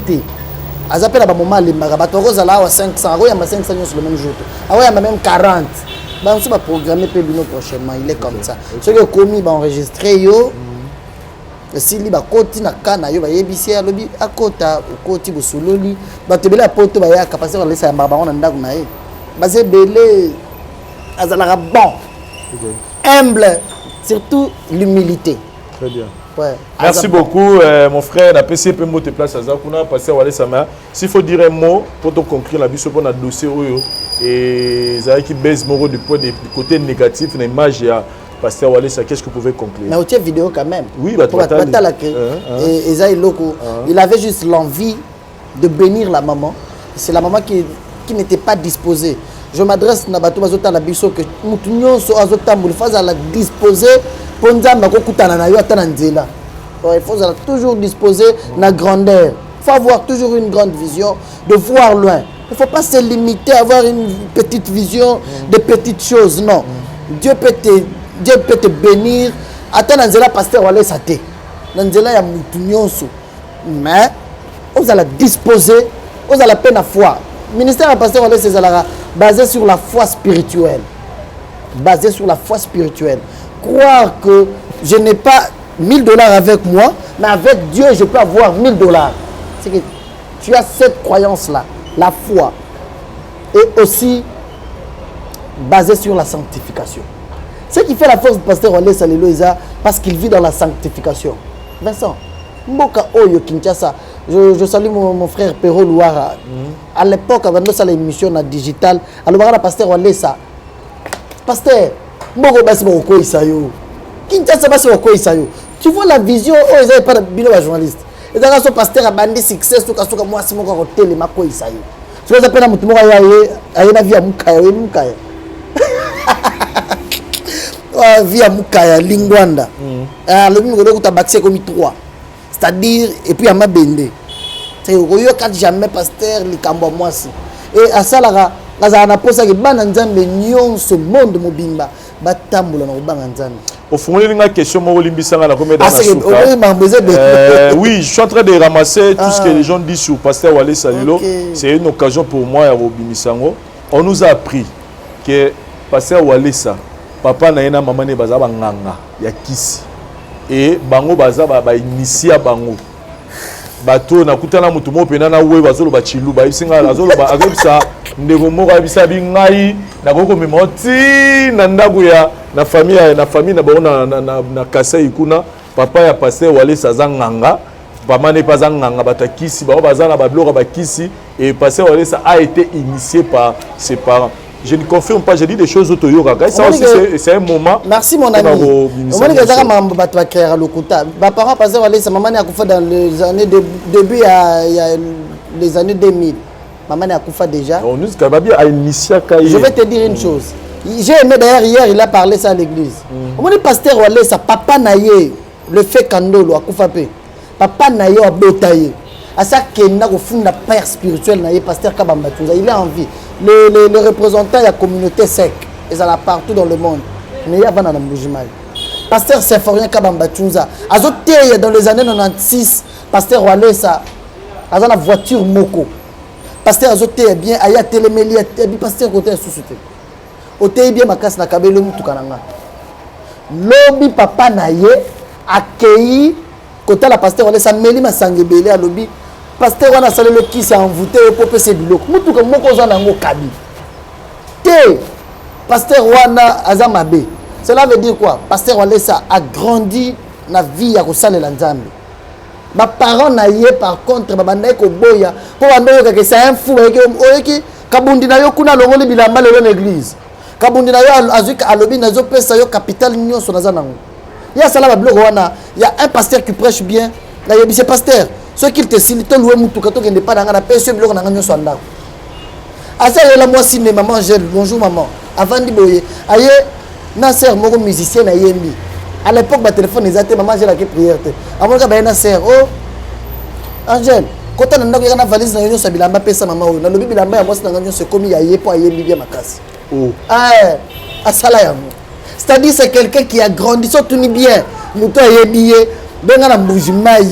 as appelé à moment les marabato rozala à 500 il y a 500 sur le même jour. Ah ouais, il y a même 40. Bah on se va programmer pour le prochainement, il est comme ça. Ceux qui ont commis bah enregistrer yo. Si li ba koti na kana yo ba yebisi ya lobi akota koti bosuloli ba tebela poto ba ya capacité de laisser ba on ndaku na ye ba se belé azala bon humble surtout l'humilité. Très bien. Ouais. Merci beaucoup mon frère na PCP mo te place azakuna passer wale sama. S'il faut dire un mot pour te conclure la biso pour na dossier oyo et ça qui baisse moro du point du côté négatif na image ya pasteur Walesa, qu'est-ce que vous pouvez conclure? Mais au vidéo quand même. Oui, bah, il avait juste l'envie de bénir la maman. C'est la maman qui n'était pas disposée. Je m'adresse à Batou Bazota la biso que Moutounion so azota moulfaz à la disposer pour nous dire il faut toujours disposer la grandeur. Il faut avoir toujours une grande vision, de voir loin. Il ne faut pas se limiter à avoir une petite vision de petites choses. Non. Dieu peut te bénir. Attends, Nanzela pasteur Wale Sate. Nanzela ya mutu nyonso. Mais vous allez disposer, vous allez peine à foi. Le ministère de Pasteur Wale César basé sur la foi spirituelle. Basé sur la foi spirituelle. Croire que je n'ai pas $1000 avec moi, mais avec Dieu, je peux avoir $1000. C'est que tu as cette croyance-là, la foi. Et aussi basé sur la sanctification. Ce qui fait la force du pasteur Wale Saliloïsa, parce qu'il vit dans la sanctification. Vincent, Mboka Oyo Kinshasa, je salue mon frère Perro Louara. À l'époque, avant de faire l'émission digitale, alors le pasteur Wale Sa. Pasteur, Mboka Basi Moko Isayo. Kinshasa Basi Moko Isayo. Tu vois la vision, oh, ils n'avaient pas de bilan à journaliste. Et dans ce pasteur a bandé succès, tout cas, moi, c'est mon côté, les Mako Isayo. Tu vois, ça peut être un peu de vie à Moukaya. Via Moukaya, Lingwanda. Le mot de Tabaxé comme 3. C'est-à-dire, et puis à ma bende. C'est quand jamais pasteur, les cambo moi aussi. Et à ça, là, on a posé que Bananzan, mais nion ce monde mobimba. Batamboula, no Bananzan. Au fond, il y a une question, la oui, je suis en train de ramasser tout ce que les gens disent sur pasteur Wale Salilo. C'est une occasion pour moi, Robimisango. On nous a appris que pasteur Wale Sa, papa na yena maman ne baza banganga ya kisi. Et bango baza ba initia bango. Bato na kutana mutu mo pena na we bazolo ba chilu ba isinga azolo ba akebisa ndeko moko abisa bi ngai na koko memoti na ndagu ya na famille na bona na Kasai kuna papa ya pasteur Wale Sa zanganga papa ne pas zanganga batakisi ba bazana ba bloka ba kisi et pasteur Wale Sa a été initié par ses parents. Je ne confirme pas, je dis des choses autour de ça aussi, c'est un moment. Merci mon ami. Mes parents passaient à maman a couffé dans les années début il y a les années 2000. Maman a couffé déjà. Je vais te dire une chose. J'ai aimé d'ailleurs hier, il a parlé ça à l'église. On dit pasteur Wale Sa papa naye le fait kandolo a couffé. Papa naye a botaye. À ça qu'il n'a aucun père spirituel naye pasteur Kabamba Tunza, il est en vie. Le représentant de la communauté sec, ils sont partout dans le monde. Mais il y a un mouvement. Pasteur Symphorien Kabamba Tunza, dans les années 96, pasteur Wale Sa, a la voiture Moko. Pasteur Azoté bien, il y a télémélie, et pasteur côté sous-souté. Oté bien ma casse na kabelo mutukananga. Lobby papa naye accueilli côté la pasteur Wale Sa meli ma sangebele à lobby. Pasteur wana salé le qui s'est envoûté pour passer biloko mutuka moko za nango kabi te pasteur wana azamabe. Cela veut dire quoi? Pasteur Wale Sa a grandi na vie ya kosalela nzambe. Ba parents na ye par contre babanda ko boya pour bandoka que c'est un fou oyeki kabundi na yo kuna longoli bilamba le l'église kabundi na yo azuka alobi na zo pesa yo capital nyonso na za nango ya sala ba bloko wana. Il y a un pasteur qui prêche bien na yebi c'est pasteur. Ce qu'il te signe, tu loues mutuka to kende pas dans la paix, ce bloc na nganyo swanda. Asa la moi si maman Angèle, bonjour maman. Avant di boye, aye na sœur moko musicien na yembi. À l'époque ba téléphone ezate maman Angèle qui prière te. Amon ka ba na sœur, oh Angèle, kota na ndako na valise na nganyo sa bilamba pesa maman o. Na lobi bilamba ya moi na nganyo se komi ya yepo ayembi bien makasi. Oh. Ah, asala ya mo. C'est-à-dire c'est quelqu'un qui a grandi, surtout ni bien. Muto ayembi benga na mbujimai.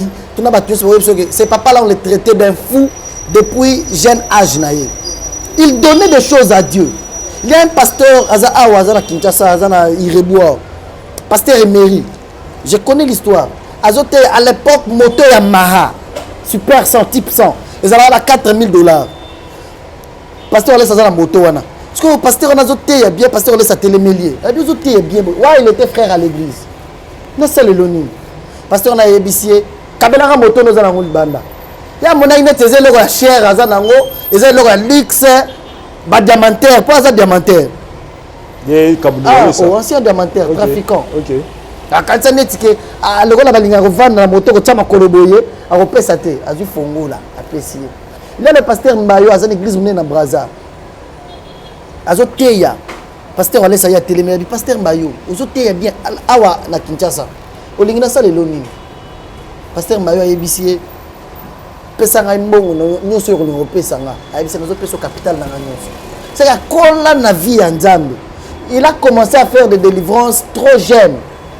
Ces papas-là, on les traitait d'un fou depuis jeune âge. Il donnait des choses à Dieu. Il y a un pasteur, Azana Kinshasa, Azana Ireboua, pasteur Emery. Je connais l'histoire. À l'époque, moto Yamaha, super 100, type 100. Ils avaient $4000. Pasteur Wale Sa Azana moto. Parce que le pasteur Wale bien, pasteur Wale Sa télémélier. Il est bien. Ouais, il était frère à l'église. Non, c'est le Loni. Pasteur Wale ébicier. Kabelanga moto no za nango libanda ya mona ine teze loko ya cher aza nango eza loko ya luxe ba diamantaire pas za diamantaire ye kabulanga ça ancien diamantaire trafiquant. OK akanza netike loko la balinga revendre na moto ko tsama koloboye akopesa te azu fongola apesi. Il y a le pasteur Mbayo aza l'église mune na Brazza azo teya pasteur Wale Sa ya télémédia du pasteur Mbayo ozo teya bien awa na Kinshasa olingina ça le loni. Pasteur Mbayo a ébissé. Pesanga mbongo nous sur le pesanga. A ébissé nous peso capital dans l'annonce. C'est la colle na vie en Nzambe. Il a commencé à faire des délivrances trop jeunes.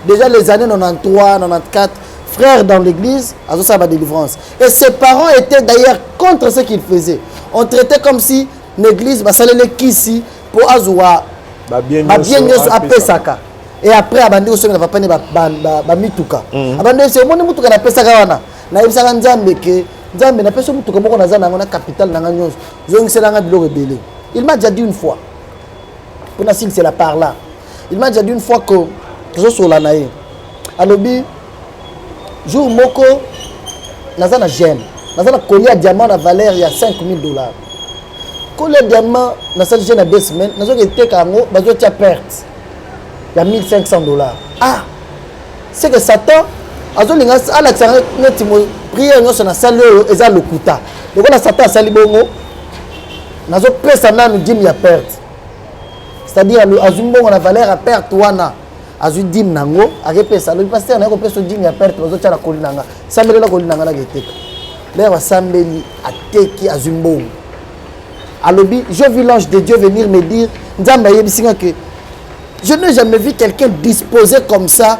Déjà les années 93, 94, frère dans l'église, ça va délivrance. Et ses parents étaient d'ailleurs contre ce qu'il faisait. On traitait comme si l'église, ça allait ici pour Azoua, bien à Pesaka. Et après, abandé aussi, on va pas mituka. Abandé, c'est mon mituka na Pesaka wana. Na ibisa nzambe ke nzambe na pesa mituka moko na zana ngona capital na nganyos. Zong selanga bilo rebelle. Il m'a déjà dit une fois. Pour Nassim, c'est la part là. Il m'a déjà dit une fois que je suis là naïe. Alobi jour moko nazana gemme. Nazana collier à diamant à valeur il y a $5,000. Collier à diamant na cette gemme à 2 semaines, nazo été kango bazo tia perte. Il y a $1,500. Ah, c'est que Satan azo linga ala tsanga neti mo prière nyonso na salle eza lokuta. Donc na Satan sali bongo nazo pesa nanu dim ya perte. C'est-à-dire azumbongo na valeur à perte wana. Azu dim nango akepesa le pasteur na ko pesa dim ya perte bazo tia la kolinanga. Sambeli la kolinanga na geteka. L'air sambeli ateki azumbongo. Alobi, je vis l'ange de Dieu venir me dire nzamba yebisinga que je n'ai jamais vu quelqu'un disposé comme ça,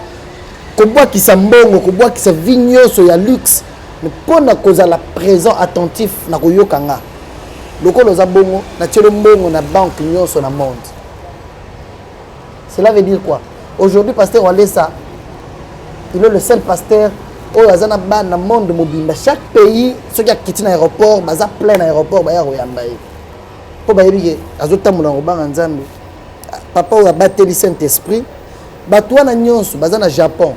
qu'on boit qui s'embongo, qu'on boit qui se vigno sur la luxe, mais pour na cause la présent attentif na koyo kanga. Loko loza bongo, na tchelo mbongo na banque nyo sur la monde. Cela veut dire quoi? Aujourd'hui, pasteur Walesa, il est le seul pasteur au Azana ban na monde mobimba. Chaque pays, ceux qui a quitté l'aéroport, baza plein l'aéroport, baya royambaye. Pour bayebi azota mulanga banga nzambe. Papa ou a battu le Saint-Esprit, batouana nyonso baza na Japon.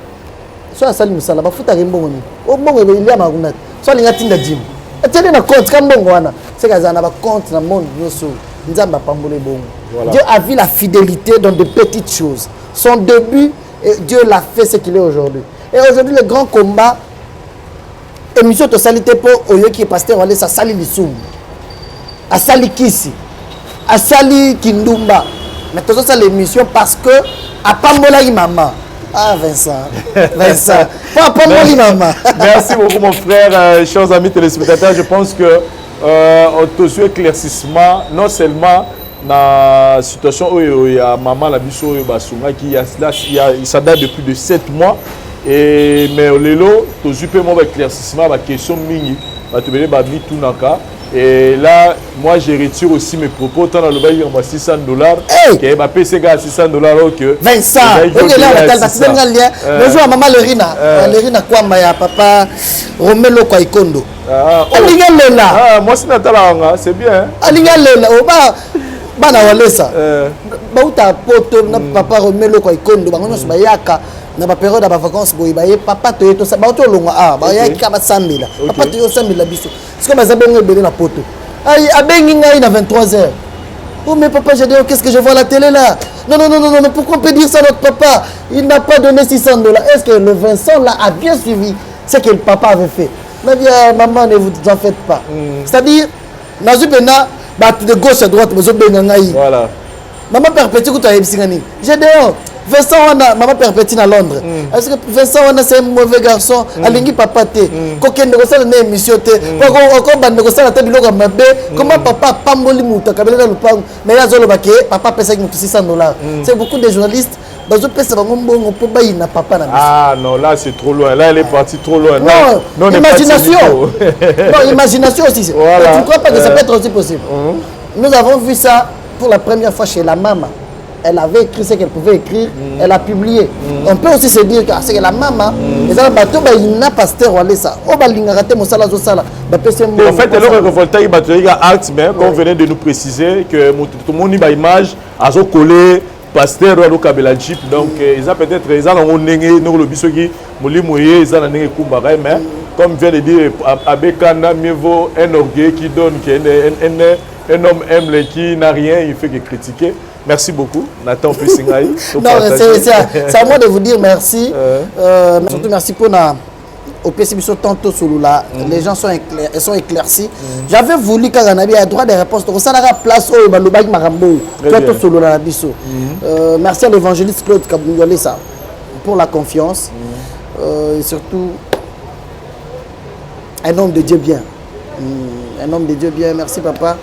Soit sali musala ba futa rimbongo ni. O bongo il y a magunat. Soit linga tinda dim. Etele na compte ka mbongo wana. C'est que na ba compte na monde nyonso. Nzamba pambole bongo. Dieu a vu la fidélité dans de petites choses. Son début, Dieu l'a fait ce qu'il est aujourd'hui. Et aujourd'hui le grand combat émission to salité pour oyo qui est pasteur wale sa sali lisum. A sali kisi. A sali kindumba. Mais tout ça l'émission parce que à Pambola maman. Ah Vincent. Maman. Merci beaucoup mon frère, chers amis téléspectateurs. Je pense que on te souhaite éclaircissement non seulement dans la situation où il y a maman la biso basunga qui ça date depuis de 7 mois et mais lelo to zupe mo éclaircissement ba question mingi ba te bele ba mi tunaka. Et là, moi, je retire aussi mes propos. Tant dans le bail, on va $600. Qui va payer ces gars $600 que Vincent, ok, là, on a le lien. Bonjour à maman Lerina. Lerina, quoi, ma papa Romelo Kwaikondo. Alinga Lela. Ah, moi, c'est Natala, c'est bien. Alinga Lela, on va. Bana Walesa. Bauta poto, papa Romelo Kwaikondo. Bangonos Bayaka. Na période de vacances boy baye papa to yeto sa bato longa ah ba ya ka ba sambela papa to yo sambela biso c'est comme ça bongo belé na poto ay abengi ngai na 23h. Oh mais papa j'ai dit qu'est-ce que je vois à la télé là? Non pourquoi on peut dire ça notre papa? Il n'a pas donné $600. Est-ce que le Vincent là a bien suivi ce que le papa avait fait? Mais bien maman ne vous en faites pas. C'est-à-dire nazu bena bat de gauche à droite mozo benga ngai. Voilà. Maman perpétue ko to yebisingani. J'ai dit Vincent wana maman perpétue à Londres. Est-ce que Vincent wana c'est un mauvais garçon? Alingi papa te. Kokende ko sala na émission te. Ko bande ko sala te biloko mabe. Comment papa pamboli muta kabela na lupango. Mais ya zolo bake papa pesa ki $600. C'est beaucoup de journalistes bazo pesa bango mbongo po bayi na papa na biso. Ah non, là c'est trop loin. Là elle est partie trop loin. Non, imagination. Non, imagination aussi. Voilà. Tu ne crois pas que ça peut être aussi possible? Nous avons vu ça pour la première fois chez la maman. Elle avait écrit ce qu'elle pouvait écrire, elle a publié. On peut aussi se dire que c'est que la maman, les bateaux, il n'a pas pasteur ou ça. En fait, elle aurait révolté, il a acte, mais comme vous venez de nous préciser que tout le monde a une image, a collé pasteur ou Kabela Jeep. Donc, ils ont peut-être ils ont le biso qui mouli mouillé, ils ont un kumbaray, mais comme vient de dire Abekana, mieux vaut un orgueil qui donne, un homme aime qui n'a rien, il fait que critiquer. Merci beaucoup, Nathan Pessingaï. Non, c'est à moi de vous dire merci. Surtout merci pour au PCB tantôt sous là. Les gens sont éclaircis. J'avais voulu qu'il y ait un droit de réponse. Donc ça n'a pas place au Balobag Marambo. Merci à l'évangéliste Claude Kaboungolé ça pour la confiance. Et surtout un homme de Dieu bien. Un homme de Dieu bien. Merci papa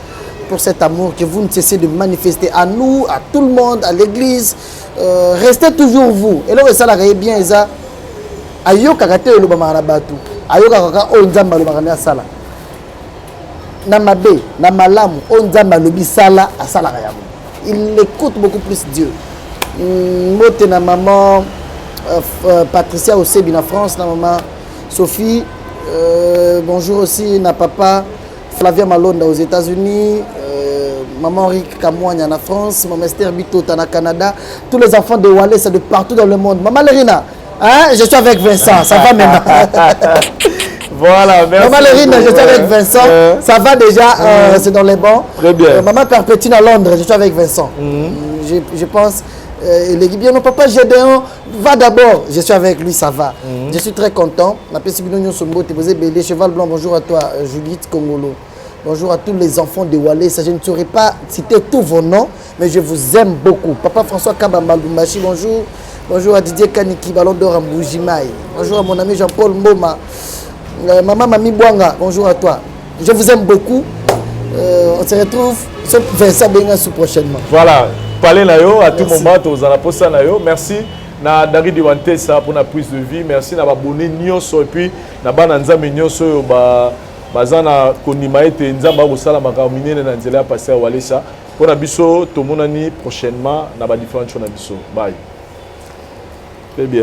pour cet amour que vous ne cessez de manifester à nous, à tout le monde, à l'église. Restez toujours vous. Et là, ça l'a bien, ça. ayoka kate oloba marabatu ayoka kaka o nzamba lo bakana sala na mabe na malamu o nzamba lobi sala asala ka yango il écoute beaucoup plus Dieu mote na maman Patricia Osebi na France na maman Sophie bonjour aussi na papa Flavia Malonda aux États-Unis maman Rick Kamwanya en France, maman Esther Bitota au Canada, tous les enfants de Wallace de partout dans le monde. Maman Lerina, hein, je suis avec Vincent, ça va maintenant. Voilà, merci. Maman Lerina, je suis avec Vincent, ça va déjà, c'est dans les bons. Très bien. Maman Carpetine à Londres, je suis avec Vincent. Je pense, les Guibiens, non, papa Gédéon, va d'abord, je suis avec lui, ça va. Je suis très content. Ma petite Bignon Sombo, Tébosé Cheval Blanc, bonjour à toi, Judith Kongolo. Bonjour à tous les enfants de Wallace. Je ne saurais pas citer tous vos noms, mais je vous aime beaucoup. Papa François Kabamba Lumbashi, bonjour. Bonjour à Didier Kaniki, Ballon d'Or Mboujimaï. Bonjour à mon ami Jean-Paul Mboma. Maman Mami Bouanga, bonjour à toi. Je vous aime beaucoup. On se retrouve sur Vincent Bengassou prochainement. Voilà, parlez nayo à tout moment, vous en posa nayo. Merci. Na Dari Diwanté ça pour la prise de vie. Merci na abonné nyonso et puis na bananza nyonso ba bazana konima ete nzamba kosala makambo minene na nzela ya passer Walesa pona biso tomonani prochainement na ba différentes choses na biso. Bye. Très bien.